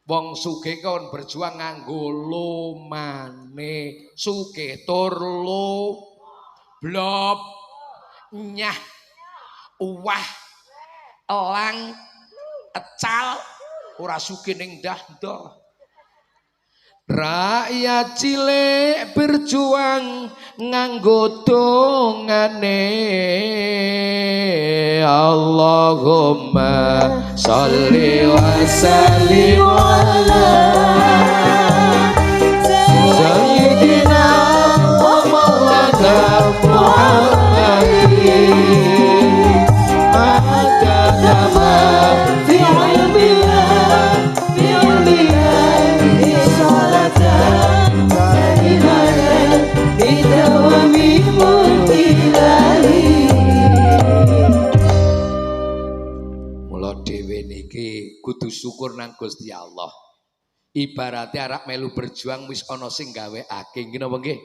Wong sugih kon berjuang nganggo lomane. Sugih tur lo blop nyah uwah elang ecal ora sugih ning dah-dah. Rakyat cilik berjuang nganggo dongane Allahumma sholli wa sallim ala sayyidina Maulana Muhammadin adada ma fi ilmillah fi ilmillah fi salatan kalimatan bidawami mulkilahi. Mula dhewe niki kudu syukur nang Gusti Allah. Ibaratnya arek melu berjuang wis ana sing gawekake ngene apa nggih?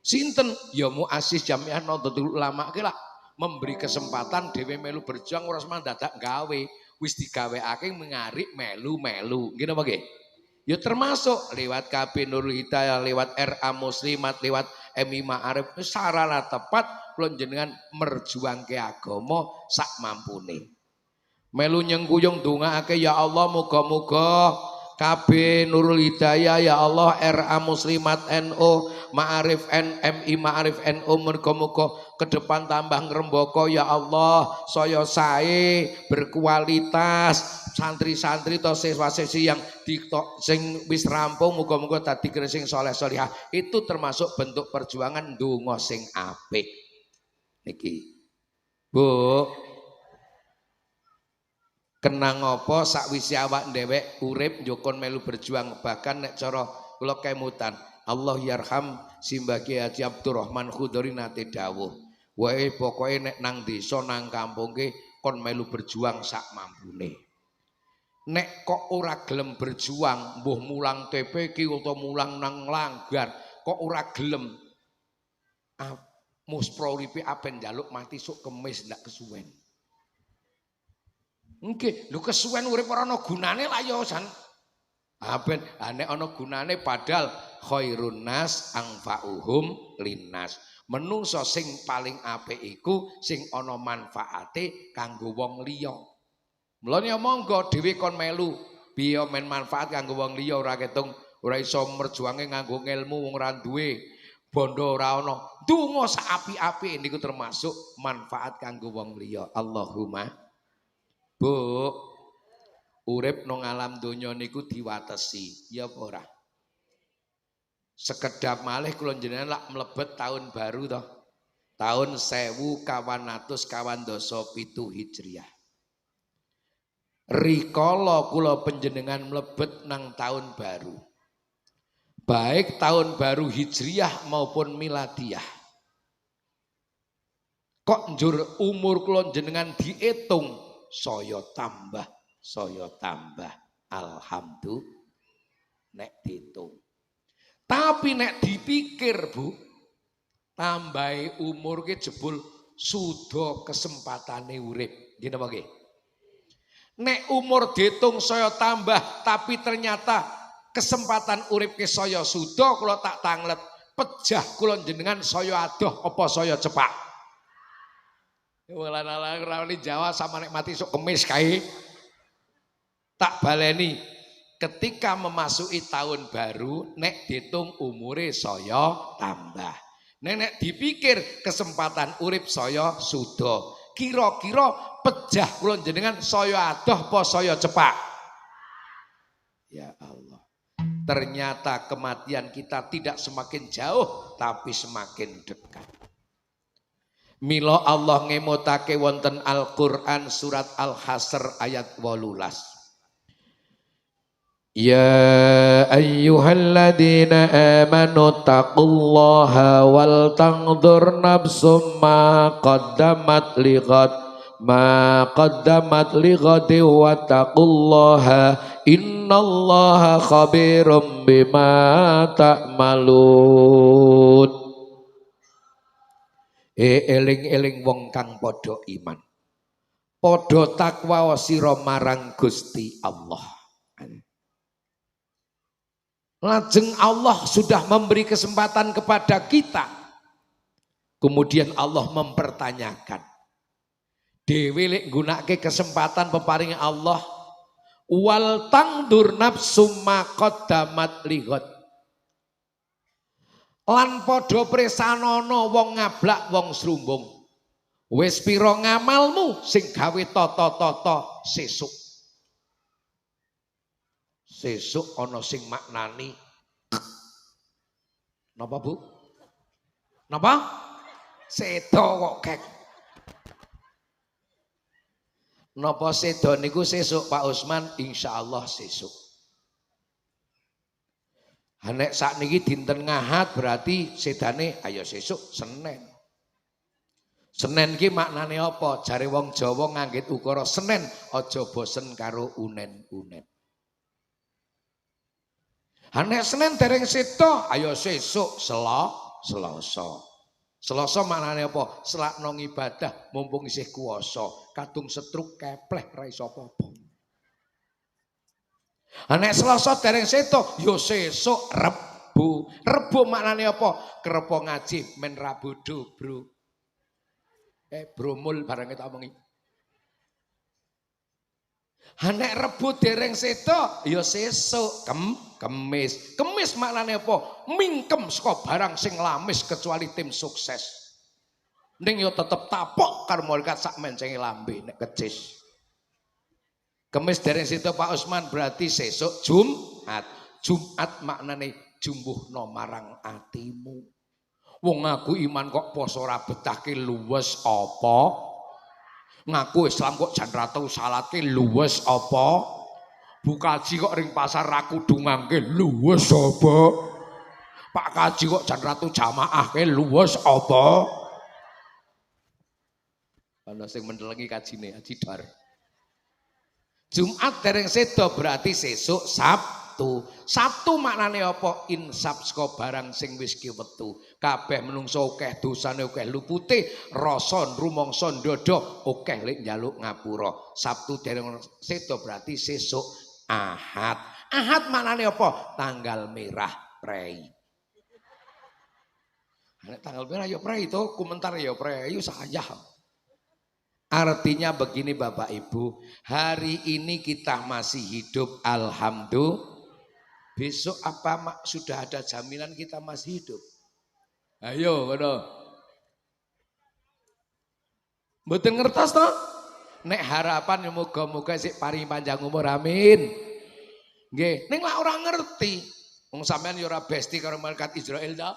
Sinten? Ya Muassis Jamiah Nahdlatul Ulama ki lah memberi kesempatan dhewe melu berjuang ora semang dadak gawe, wis digawekake mengarik melu-melu. Ngene apa nggih? Ya termasuk lewat KB Nurul Hidayah, lewat RA Muslimat, lewat MI Ma'arif, sarana tepat kula jenengan merjuangke agama sak mampune. Melu nyengkuyung ndongaake ya Allah muga-muga KB Nurul Hidayah ya Allah RA Muslimat NU Ma'arif MI Ma'arif NU muga-muga ke depan tambah ngrembaka ya Allah saya sae berkualitas santri-santri atau siswa-siswi yang TikTok sing wis rampung muga-muga dadi sing saleh-salihah. Itu termasuk bentuk perjuangan ndonga sing apik niki. Bu, kenang apa sakwise awak dhewek urip njokon melu berjuang, bahkan nek cara kula kemutan Allah yarham Simbah Kyai Haji Abdurrahman Khudori nate dawuh, wae pokoke nek nang desa nang kampung ke kon melu berjuang sak mampune. Nek kok ora gelem berjuang mbuh mulang TPQ utawa mulang nang langgar kok ora gelem muspro uripe aben njaluk mati sok kemis ndak kesuwen. Nggih, lho kesuwen urip ora ana gunane lah ya san. Aben nek ana gunane padahal khairun nas anfa'uhum linnas. Menungso sing paling apik iku sing ana manfaate kanggo wong liya. Mulane monggo dhewe kon melu biya men manfaat kanggo wong liya ora ketung ora iso merjuange nganggo ilmu wong ora duwe bondo ora ana. Donga sak apik-apik niku termasuk manfaat kanggo wong liya. Allahumma Bu, urip nang alam donya niku diwatesi, ya apa ora? Sekedap malih kula jenengan lak mlebet tahun baru toh. Tahun 1497 Hijriah. Rikala kula panjenengan mlebet nang tahun baru. Baik tahun baru Hijriah maupun Miladiah. Kok njur umur kula jenengan diitung saya tambah alhamdulillah nek diitung. Tapi nek dipikir Bu, tambahi umur ke jebul sudah kesempatane urip. Nggih napa nggih? Nek umur diitung saya tambah tapi ternyata kesempatan urip ke saya sudah kula tak tanglet pejah kula jenengan saya adoh apa saya cepak. Walan-alan rawani Jawa sama nek mati sok kemis kae. Tak baleni ketika memasuki tahun baru nek ditung umure saya tambah. Nek dipikir kesempatan urip saya sudah. Kira-kira pejah kula jenengan saya adoh apa saya cepak? Ya Allah. Ternyata kematian kita tidak semakin jauh tapi semakin dekat. Mila Allah ngemotake wonten Al-Qur'an surat Al-Hasr ayat 18. Ya ayyuhalladzina amanu taqullaha wal tanzur nafsum ma qaddamat lighad wa taqullaha innallaha khabirum bima ta'malun. Eling-eling wong kang padha iman, padha takwa sira marang Gusti Allah. Lajeng Allah sudah memberi kesempatan kepada kita. Kemudian Allah mempertanyakan. Dewe lek nggunakake kesempatan peparing Allah, wal tangdur nafsum ma qaddamat lighad. Lan padha presanana wong ngablak wong srumbung. Wis pira ngamalmu sing gawe tata-tata sesuk. Sesuk ana sing maknani napa Bu? Napa? Sedo kok kek. Napa sedo niku sesuk Pak Usman? Insyaallah sesuk. Nek sakniki dinten Ahad berarti sedane ayo sesuk Senin. Senin ki maknane apa? Jare wong Jawa nganggit ukara Senin aja bosen karo unen-unen. Nek Senin dereng sedo, ayo sesuk Selasa. Selasa maknane apa? Selakno ibadah mumpung isih kuwasa, kadung setruk kepleh ra iso apa-apa. Nek Selasa dereng sedo, ya sesuk Rebo. Rebo maknane apa? Kerepo ngaji men Rabu Bro. Bromul barang kita omongi. Nek Rebo dereng sedo, ya sesuk Kemis. Kemis maknane apa? Mingkem saka barang sing lamis kecuali tim sukses. Ning ya tetep tapok karo malaikat sak mencenge lambe nek kecis. Kemis dereng sedo Pak Usman berarti sesuk Jumat. Jumat maknane jumbuhna marang atimu. Wong ngaku iman kok poso ora betahke luwes apa? Ngaku Islam kok jan ratau salatke luwes apa? Bukaji kok ring pasar ra kudu ngangge luwes apa? Pak Kaji kok jan ratu jamaahke luwes apa? Ana sing mendelengi kajine Haji Dar. Jumat dereng sedo berarti sesuk Sabtu. Sabtu maknane apa? Insaf saka barang sing wis kiwetu. Kabeh menungso akeh dosane akeh lupute, rasa rumangsa ndada akeh lek njaluk ngapura. Sabtu dereng sedo berarti sesuk Ahad. Ahad maknane apa? Tanggal merah prei. Nek tanggal merah ya prei to, komentar ya prei saya. Artinya begini Bapak Ibu, hari ini kita masih hidup alhamdulillah. Besok apa sudah ada jaminan kita masih hidup? Ayo, ngono. Mboten ngertos to? Nek harapan muga-muga sik paring panjang umur amin. Nggih, ning lak ora ngerti. Wong sampean ya ora besti karo malaikat Israel ta?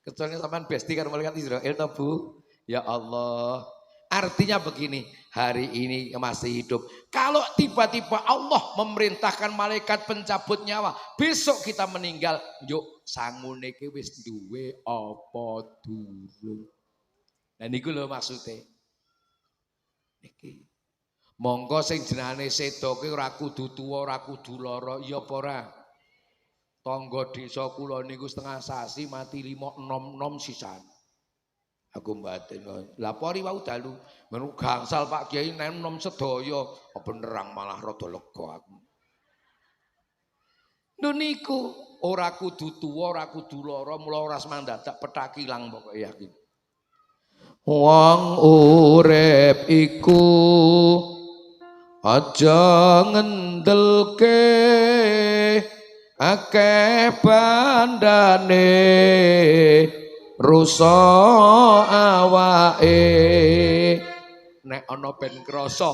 Kecuali sampean besti karo malaikat Israel ta, Bu? Ya Allah. Artinya begini, hari ini masih hidup. Kalau tiba-tiba Allah memerintahkan malaikat pencabut nyawa, besok kita meninggal, yuk sangune ki wis duwe apa durung. Nah niku lho maksude. Niki. Monggo sing jenenge sedo ki ora kudu tuwa, ora kudu lara, ya apa ora? Tangga desa kula niku setengah sasi mati 5 6 sisan. Aku mbaten lah pori wau dalu menu gangsal Pak Kiai nem-nem sedaya benerang malah rada lega aku. Lho niku ora kudu tuwa ora kudu lara mula ora semandadak petak ilang pokoke yakin. Wong urip iku aja ngendelke akeh bandane rusa awake nek ana ben krasa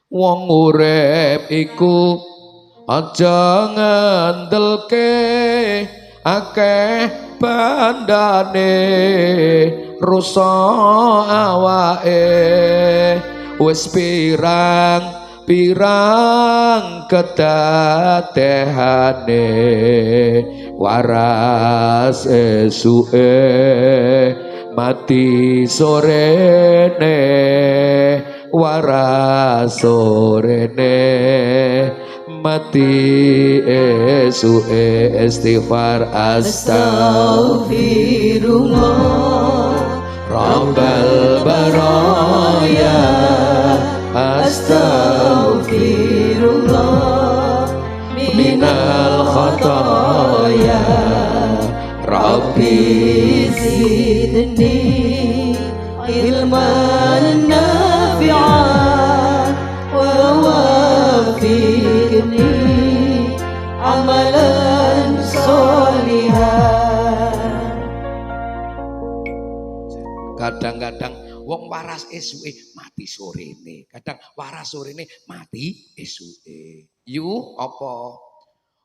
wong urip iku aja ngendelke akeh bandane rusa awake wis pirang kedadehane waras esuke mati sorene waras sorene mati esuke istighfar astaghfirullah rabbal baraya astaghfirullah minal khataya rabbi zidni ilman nafi'an wa wafiqni amalan sholihan. Kadang-kadang Wong waras esuke mati sorene. Kadang waras sorene mati esuke. Yu apa?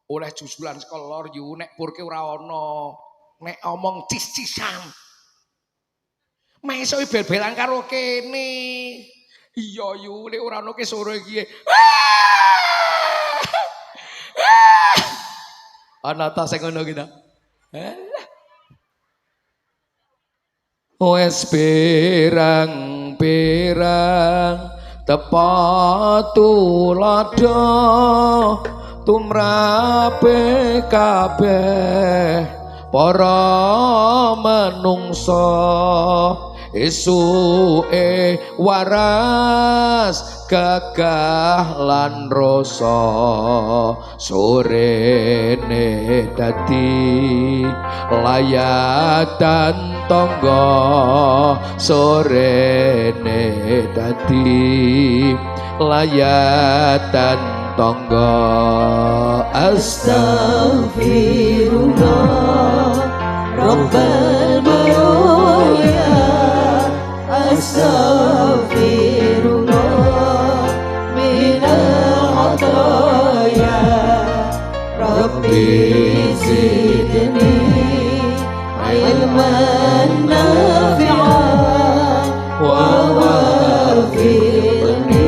Oleh jusulan sekolor yu nek purke ora ana. Nek omong cis-cisan. Mesuk bel-belan karo kene. Iya yu nek ora ana ke sore iki. Ana ta sing ngono ki ta? Wes pirang-pirang tepat tuladha tumrape kabeh para menungsa esuke waras gagah lan rasa sorene dadi layatan tangga sorene dadi layatan tangga Astaghfirullah Rabbal baraya Astaghfirullah minal khataya Rabbi zidni ilman nafi'an wa wafirni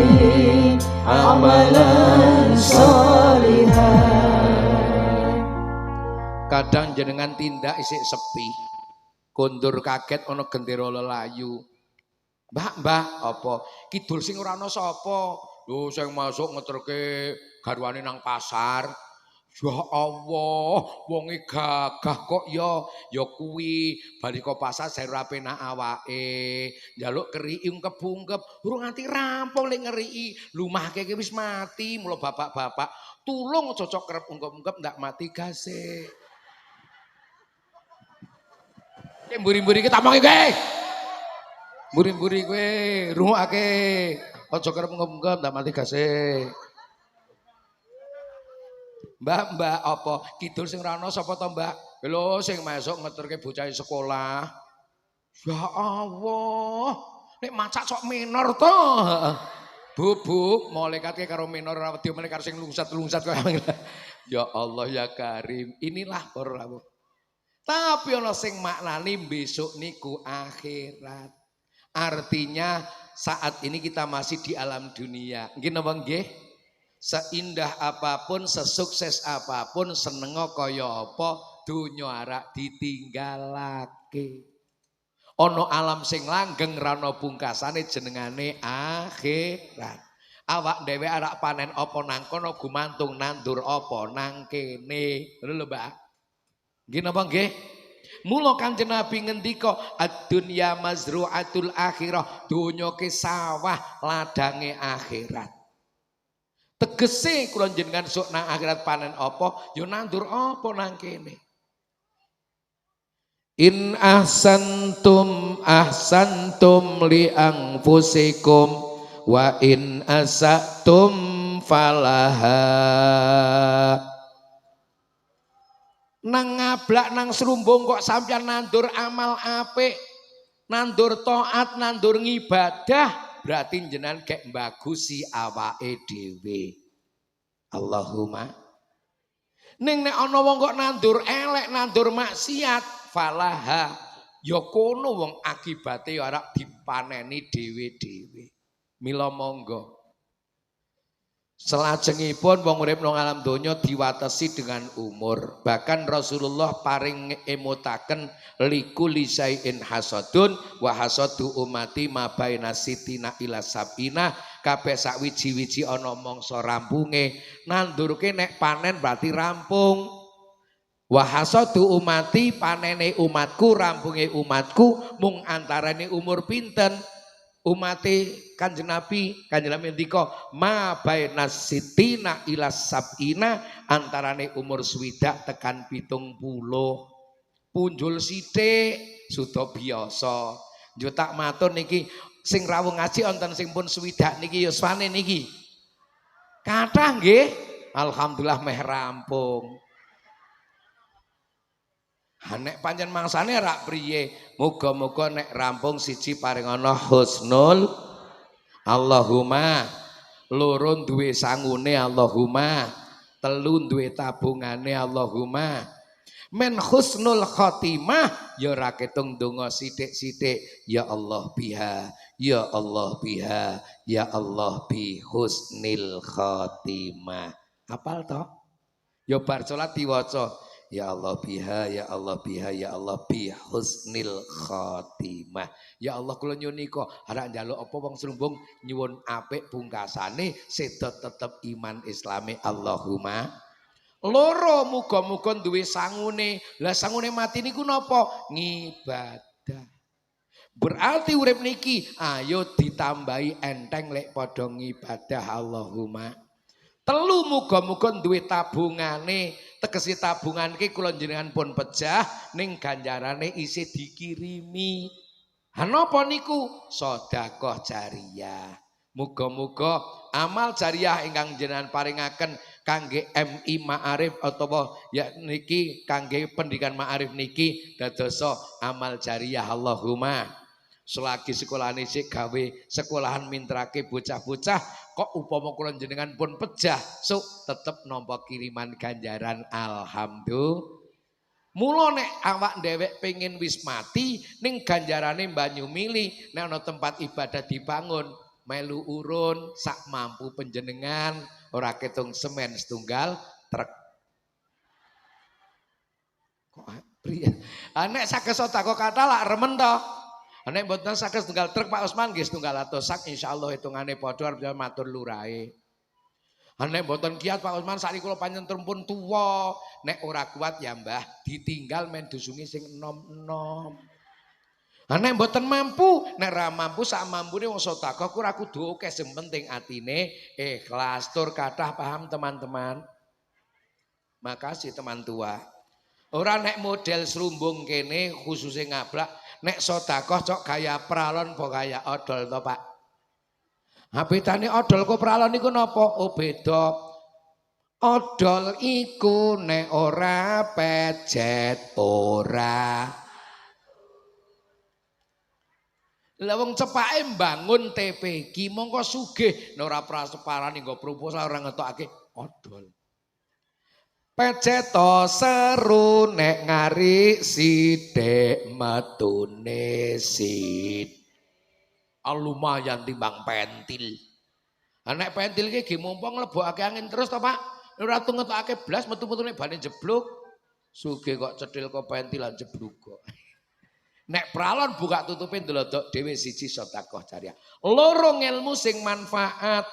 amalan sholihan. Kadang jenengan tindak isik sepi kondur kaget ana gendera lelayu. Mbak apa kidul sing ora ana sapa lho sing masuk ngeterke garwane nang pasar. Ya Allah, wonge gagah kok ya kuwi balika pasar saya ora penak awake. Njaluk keriki ungkep-ungkep, urung nganti rampung lek ngeriki. Lumahke ki wis mati, mula bapak-bapak tulung cocok kerep ungkep-ungkep ndak mati gase. Nek mburi-mburi ki tamongi kowe. Mburi-mburi kowe rungokake. Aja kerep ungkep-ungkep ndak mati gase. Mbak apa kidul sing ora ana sapa to Mbak? Lho sing masuk ngeterke bocah sekolah. Ya Allah, nek macak sok minor to. Bu, malaikatke karo minor ora wedi meneh karo sing lungsat-lungsat kok. Ya Allah ya Karim, inilah para rawuh. Tapi ana sing maknani besok niku akhirat. Artinya saat ini kita masih di alam dunia. Nggih napa nggih? Seindah apapun, sesukses apapun, senenga kaya apa, donya arak ditinggalake. Ana alam sing langgeng rana pungkasane jenengane akhirat. Awak dhewe arak panen apa nang kono gumantung nandur apa nang kene. Lho Mbak. Nggih napa nggih? Mula Kanjeng Nabi ngendika ad-dunya mazru'atul akhirah, donya ke sawah ladange akhirat. Tegese kula jenengan sok nang akhirat panen apa ya nandur apa nang kene. In ahsantum li anfusikum wa in asatum falaha. Nang ngablak nang serumbung kok sampeyan nandur amal apik, nandur taat, nandur ngibadah, berarti jenengan kek mbagusi awake dhewe. Allahumma. Ning nek ana wong kok nandur elek, nandur maksiat, falaha. Ya kono wong akibate ora dipaneni dhewe-dhewe. Mila monggo. Selajengipun wong urip nang alam donya diwatesi dengan umur. Bahkan Rasulullah paring emutaken likuli syai'in hasadun wa hasadu umati ma baina sitina ila sabina. Kabeh sak wiji-wiji ana mangsa rampunge. Nandurke nek panen berarti rampung. Wa hasadu umati panene umatku, rampunge umatku mung antarane umur pinten. Umate Kanjeng Nabi ndika ma baina sitina ila sabina, antarane umur swidak tekan 70. Punjul sithik suda biasa. Yo tak matur niki sing rawuh ngaji wonten sing pun swidak niki ya swane niki. Kathah nggih. Alhamdulillah meh rampung. Nek pancen mangsane rak priye, muga-muga nek rampung siji paring ana husnul Allahumma, loro duwe sangune Allahumma, telu duwe tabungane Allahumma. Men husnul khotimah ya ora ketung donga sithik-sithik, ya Allah biha, ya Allah biha, ya Allah bi husnil khotimah. Apal to? Ya bar salat diwaca ya Allah biha, ya Allah biha, ya Allah bi husnil khotimah. Ya Allah kula nyuwun nika arek njaluk apa wong srumbung nyuwun apik pungkasane sedo tetep iman Islame Allahumma. Loro muga-muga duwe sangune. Lah sangune mati niku napa? Ngibadah. Berarti urip niki ayo ditambahi enteng lek padha ngibadah Allahumma. Telu muga-muga duwe tabungane, tegese tabungan iki kula jenengan pun pejah ning ganjarane isih dikirimi. Napa niku? Sedekah jariyah. Muga-muga amal jariyah ingkang jenengan paringaken kangge MI Ma'arif utawa ya niki kangge pendidikan Ma'arif niki dadosa amal jariyah Allahumma. Selagi sekolahane sik gawe sekolahan mintrake bocah-bocah kok upama kula jenengan pun pejah so tetep nampa kiriman ganjaran alhamdulillah. Mula nek awak dhewek pengen wis mati ning ganjarane banyu mili nek ana tempat ibadah dibangun melu urun sak mampu panjenengan ora ketung semen setunggal truk. Kok priye? Nek saged sedekah kathah lak remen to. Nek mboten saged setunggal truk Pak Usman nggih setunggal atus sak insyaallah hitungane padha arep matur lurahe. Nek mboten kiat Pak Usman sakniki kula panjenengan pun tuwa, nek ora kuat ya Mbah ditinggal men dusunge sing enom-enom. Nek mboten mampu, nek ra mampu sak mampune wong sedekah ku ora kudu akeh sing penting atine ikhlas tur kathah paham teman-teman. Makasih teman tua. Ora nek model serumbung kene khususe ngablak, nek sedekah cok gaya pralon apa gaya odol to Pak? Bedane odol kok pralon niku napa? Oh beda. Odol iku nek ora pejet ora. Lah wong cepake mbangun TPG mongko sugih nek ora praseparani nggo proposal ora ngetokake odol. Peceto seru nek ngari sithik metune sit. Lumayan timbang pentil. Nek pentil iki nggih mumpung nglebokake angin terus to Pak. Ora tau ngetokake blas metu-metune bane jeblok. Sugih kok cethil kok pentilan jeblok kok. Nek pralon buka tutupin ndelodok dhewe siji sedekah jariyah. Loro ilmu sing manfaat.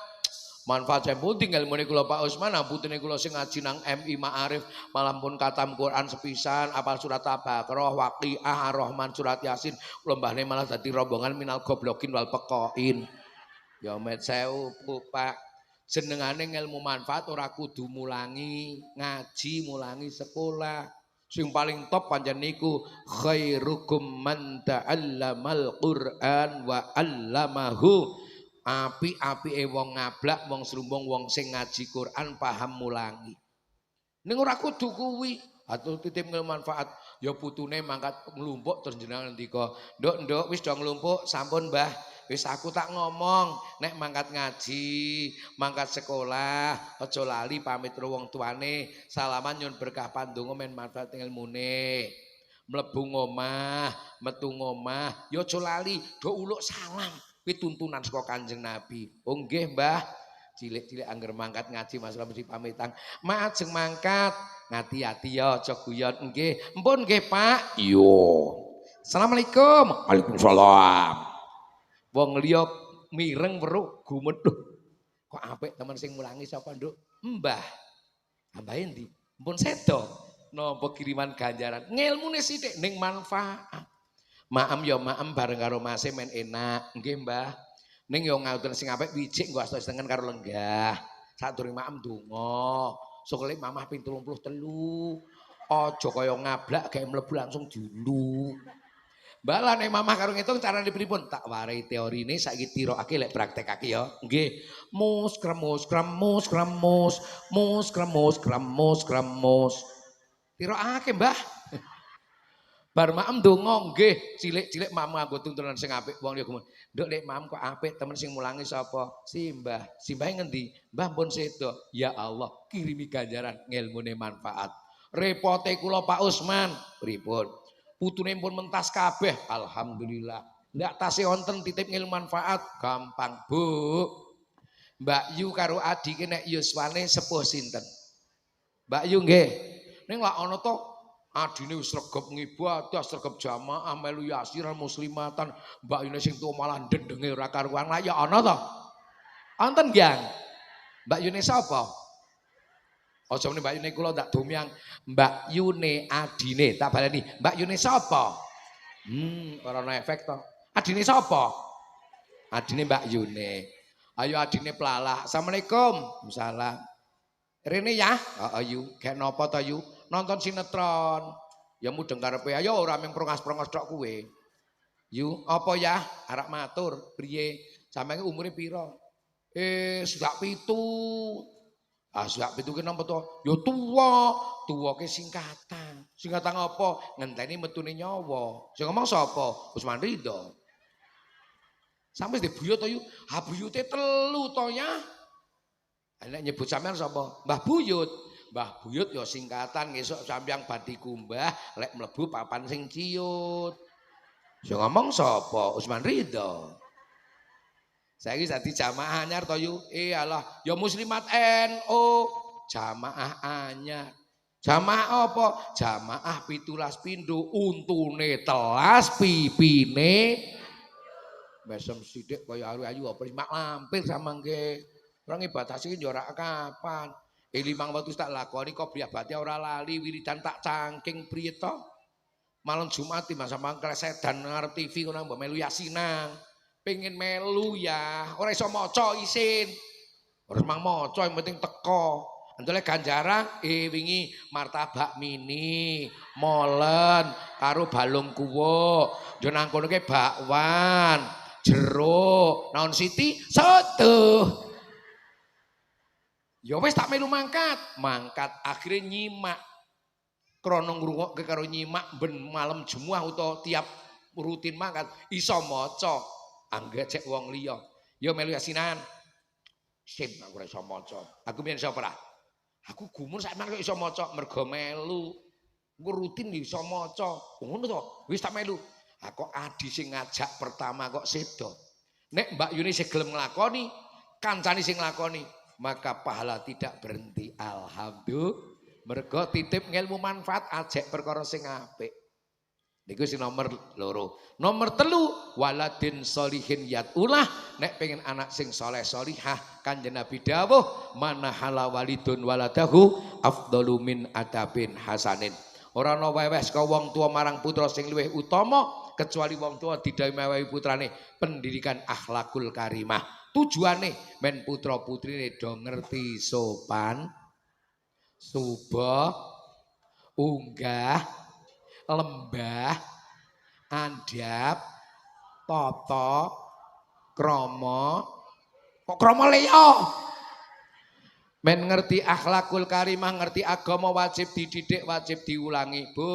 Manfaat saya pun tinggal ilmune kula Pak Usman, amputune kula sing ngaji nang MI Ma'arif, malam pun katam Quran sepisan, apal surat Al-Baqarah, Waqiah, Ar-Rahman, surat Yasin, kula mbahne malah dadi rombongan minal goblokin wal pekoin. Ya met sewu Pak, jenengane ilmu manfaat ora kudu mulangi ngaji, mulangi sekolah. Sing paling top pancen niku khairukum man ta'allamal Qur'an wa 'allamahu. Api-apike wong ngablak, wong serumbung, wong sing ngaji Quran paham mulangi. Ning ora kudu kuwi, atuh titip ngil manfaat. Ya putune mangkat nglumpuk terus jenengan ndika, "Nduk, wis do nglumpuk, sampun Mbah. Wis aku tak ngomong, nek mangkat ngaji, mangkat sekolah, aja lali pamit karo wong tuane, salaman nyun berkah pandonga men manfaat ilmune. Mlebu ngomah, metu ngomah, ya aja lali do uluk salam." Kuwi tuntunan saka Kanjeng Nabi. Oh nggih Mbah. Cilik-cilik angger mangkat ngaji Mas mesti pamitan. Maajeng mangkat, ngati-ati ya aja guyon. Nggih. Mpun nggih Pak. Yo. Assalamualaikum. Waalaikumsalam. Wong liya mireng weruh gumet lho. Kok apik temen sing mulangi sapa, Nduk? Mbah. Ambahe ndi? Mpun sedo. Napa kiriman ganjaran. Ngilmune sithik ning manfaat. Maem ya maem bareng karo Mase men enak. Nggih Mbah. Ning ya ngatur sing apik wijik nggo asta senengan karo lenggah. Sadurunge maem donga. Sokole mamah ping 33. Aja kaya ngablak gawe mlebu langsung dulu. Mbah lan nek mamah karo ngitung carane pripun? Tak warai teorine saiki tirokake lek praktekake ya. Nggih. Mus kremus kremus kremus. Mus kremus kremus kremus. Tirokake Mbah. Bar maem ndonga nggih, cilik-cilik mam nganggo tuntunan sing apik. Wong ya gumun, "Nduk nek mam kok apik, temen sing mulangi sapa?" Simbah. Simbah ngendi? Mbah pun sedo. Ya Allah, kirimi ganjaran ngilmune manfaat. Repote kula Pak Usman, pripun? Putune pun mentas kabeh, alhamdulillah. Ndak tasih wonten titip ngilmu manfaat, gampang, Bu. Mbak Yu karo adike nek yuswane sepuh sinten? Mbak Yu nggih. Ning lak ana to adine wis regep ngibadah, regep jamaah melu yasiran muslimatan, Mbak Yune sing tuwa malah ndendenge ora karuan. Lah ya ana to? Wonten nggih. Mbak Yune sapa? Aja muni Mbak Yune kula ndak domyang. Mbak Yune adine, tak baleni. Mbak Yune sapa? Ora ana efek to. Adine sapa? Adine Mbak Yune. Ayo adine pelalah. Assalamualaikum. Salam. Rene ya? Heeh Yu. Gek napa to Yu? Nonton sinetron. Ya mudeng karepe ayo ora mung prongos-prongos tok kowe. Yu, apa ya? Arek matur, priye? Sampeyan umure pira? Sudah 7. Ah, sudah 7 ki napa to? Ya tuwa. Tuwa ki singkatan. Singkatan apa? Ngenteni metune nyawa. Sing ngomong sapa? Usman Ridho. Sampe dibuyut to Yu. Ha buyute 3 to ya. Nek nyebut sampean sapa? Mbah Buyut. Mbah Buyut ya singkatan ngesuk sampeyan badhe kumbah lek mlebu papan sing ciut. Sing ngomong sapa? Usman Ridho. Saiki dadi jamaah anyar to Yu. Alah, ya muslimat NU. Jamaah anyar. Jamaah apa? Jamaah 17 pindho untune telas pipine mesem sithik kaya ayu-ayu apa mak lampir samangke. Ora ngibatasi yo ora kapan. 5 waktu tak lakoni kok biabate ora lali wiridan tak cangking priye to? Malam Jumat masa mangkel sedan ngarep TV ngono mbok melu yasinan. Pengen melu ya, ora iso maca isin. Ora mang maca yang penting teko. Antole ganjaran wingi martabak mini, molen karo balung kuwo. Yo nang kono ke bakwan, jeruk, naon siti, soto. Ya wis tak melu mangkat akhirnya nyimak. Krana ngrungokke karo nyimak ben malam Jumat utawa tiap rutin mangkat iso maca. Angger cek wong liya. Ya melu yasinan. Sip aku ora iso maca. Aku mbiyen sapa ora? Aku gumun sak mangke iso maca mergo melu. Engko rutin iso maca. Ngono to. Wis tak melu. Kok adi sing ngajak pertama kok sedo. Nek Mbak Yuni sing gelem nglakoni, kancane sing nglakoni, maka pahala tidak berhenti. Alhamdulillah. Mergo titip ngilmu manfaat ajek perkara sing apik. Niku sing nomor 2. Nomor 3, waladin solihin yatulah. Nek pengen anak sing soleh solihah, Kanjeng Nabi dawuh, manahala walidun waladahu afdalu min adabin hasanin. Ora ana wewes ka wong tua marang putra sing luwih utama kecuali wong tua didhawuhi mewehi putrane pendidikan akhlakul karimah. Tujuane men putra putrine do ngerti sopan, subah, unggah, lembah, andhap, tata, krama. Kok krama liya? Men ngerti akhlakul karimah, ngerti agama wajib dididik, wajib diulangi. Bu.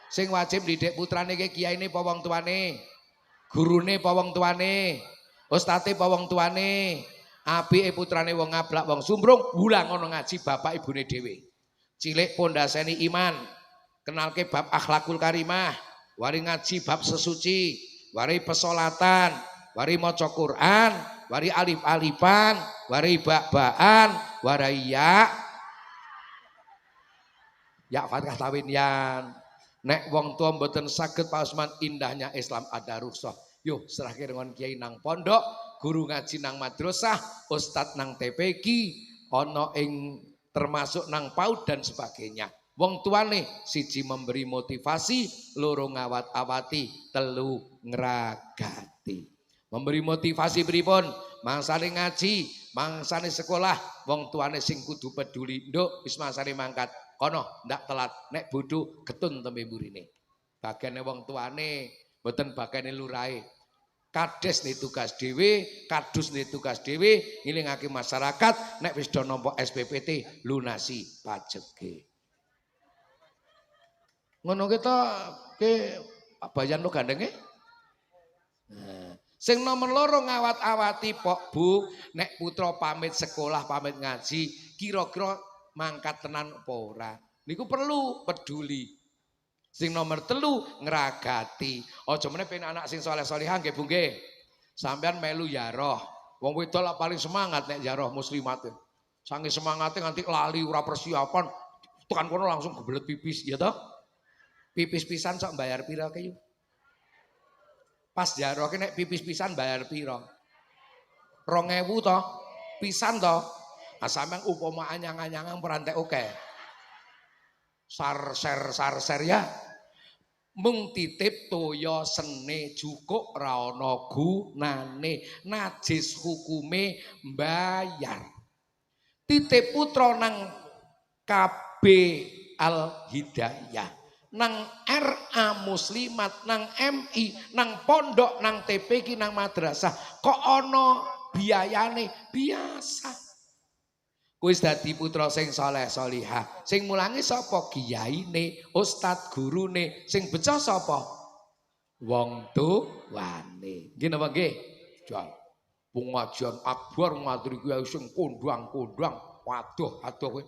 Sing wajib didik putrane ki kiyaine apa wong tuane? Gurune apa wong tuane? Ustate apa wong tuane? Apike putrane wong ngablak, wong sumbrung, wulang ana ngaji bapak ibune dhewe. Cilik pondaseni iman, kenalke bab akhlakul karimah, wari ngaji bab sesuci, wari pesolatan, wari maca Quran, wari alif-alifan, wari bak-bakan, wari ya fathah tawin yan. Nek wong tua mboten saged Pak Usman, indahnya Islam ada rukhsah. Yo serahke dengan kiai nang pondok, guru ngaji nang madrasah, ustad nang TPQ, ana ing termasuk nang PAUD dan sebagainya. Wong tuane siji memberi motivasi, loro ngawat-awati, telu ngragati. Memberi motivasi pripun? Mangsane ngaji, mangsane sekolah, wong tuane sing kudu peduli. Nduk, wis mangsane mangkat. Kono ndak telat, nek bodho getun tembe mburine. Bagiane wong tuane, mboten bagiane lurahe. Kades nih tugas dhewe, kadus nih tugas dhewe, ngilingake masyarakat, nek wis do nampa SPPT lunasi pajeke. Ngono kita ke bayan lo gandenge. Nah, sing nomor loro ngawat-awati pok Bu, nek putra pamit sekolah, pamit ngaji, kira-kira mangkat tenan apa ora. Niku perlu peduli. Sing nomor telu ngragati. Aja meneh pengen anak sing saleh-salehah nggih Bu nggih. Sampeyan melu yaroh. Wong wedok lah paling semangat nek yaroh muslimat. Sange semangatnya nganti lali ora persiapan, tekan kono langsung gebelet pipis ya toh. Pipis pisan sok bayar pira ke yuk. Pas yaroh nek pipis pisan bayar pira? 2.000 toh. Pisan toh. Nah sampeyan upama anyang-anyangan perantek oke. Sar-ser ya. Mung titip toya sene jukuk ra ana gunane, najis hukume mbayar. Titip putra nang KB Al Hidayah, nang RA Muslimat, nang MI, nang pondok, nang TPQ, nang madrasah, kok ana biayane biasa. Wis dadi putra sing saleh salihah. Sing mulangi sapa? Kiyaine, ustad gurune. Sing becah sapa? Wong tuwane. Nggih napa nggih? Jan. Pengajian akbar materi kiai sing kondang-kondang, waduh adoh kowe.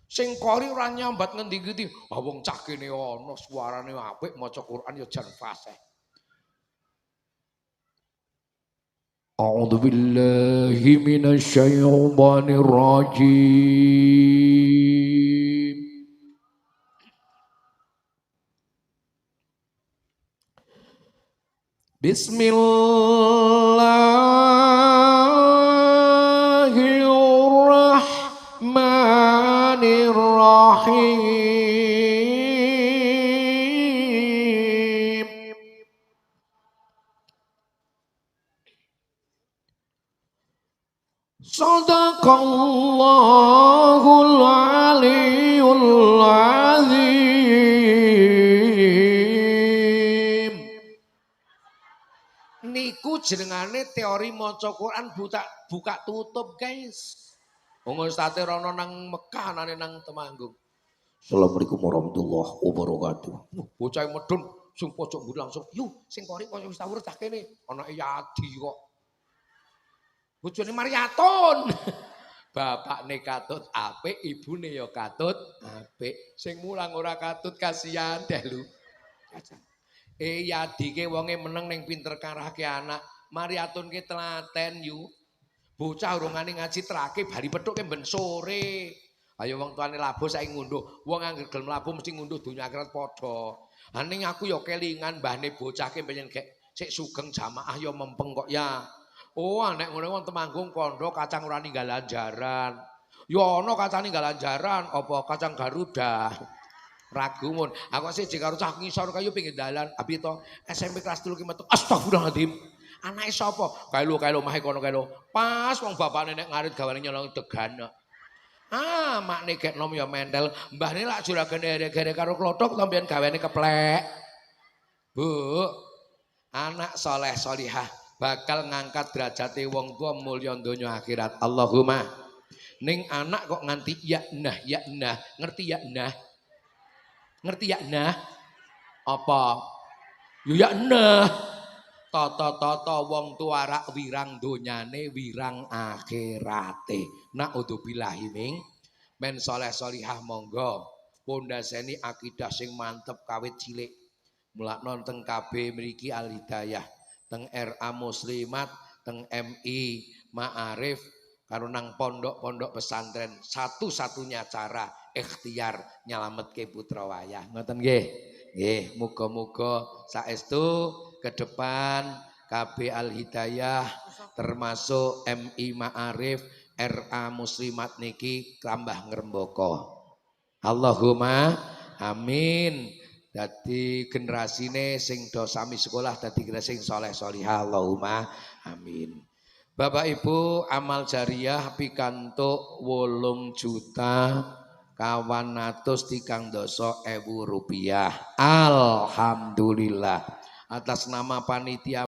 Sing kori ora nyambat ngendi-endi. Ah wong cah kene ana suarane apik maca Quran ya jan fasih. A'udzu billahi minasy syaithanir rajim. Bismillahirrahmanirrahim. Sadaqallahul aliyyul azim. Niku jenengane teori maca Quran buka tutup guys. Wong ustate rono nang Mekah nane nang Temanggung. Assalamualaikum warahmatullahi wabarakatuh. Bocah medun sing pojok mburi langsung, "Yu, sing kori kaya wis tawur cah kene." Anake Yadi kok. Bojone Mariatun. Bapakne katut apik, ibune ya katut apik. Sing mulang ora katut kasihan dahlu. Yadike wonge meneng ning pinter karahke anak. Mariatun ki telaten yu. Bocah urungane ngaji terakhir bari petuke ben sore. Ayo wong tuane labuh saiki ngunduh. Wong anggere gelem labuh mesti ngunduh donya akhirat padha. Aning aku ya kelingan mbahne bocah ki pengen gek sik sugeng jamaah ya mempeng kok ya. Oh, nek ngene wong Temanggung kondo kacang ora ninggalan jaran. Ya ana kacang ninggalan jaran apa kacang Garuda. Ragumun. Aku siji karo cah ngisor kayu pinggir dalan. Abi to SMP kelas 3 ki metu. Astagfirullahaladzim. Anake sapa? Kaelo mahe kono kaelo. Pas wong bapakne nek ngarit gawane nyolong degan. Ah, makne gek nom ya mentel. Mbahne lak juragane ere-ere karo klothok tampian gaweane keplek. Bu, anak soleh solihah bakal ngangkat derajate wong tua mulya donya akhirat. Allahumma. Ning anak kok nganti ya nah. Ngerti ya nah? Ngerti ya nah? Apa? Ya nah. Tata-tata wong tua rak wirang donyane, wirang akhirate. Naudzubillahi men soleh solihah monggo. Pondaseni akidah sing mantep kawit cilik. Mulakno teng KB mriki Al Hidayah, teng RA Muslimat, teng MI Ma'arif karo nang pondok-pondok pesantren. Satu-satunya cara ikhtiar nyelametke putra wayah. Ngoten nggih. Nggih, muga-muga saestu ke depan KB Al Hidayah termasuk MI Ma'arif, RA Muslimat niki tambah ngrembaka. Allahumma amin. Dadi generasine sing do sami sekolah dadi generasi sing saleh salihah. Allahumma amin. Bapak Ibu, amal jariah pikantuk 8 juta kawan atus 300.000 rupiah. Alhamdulillah. Atas nama panitia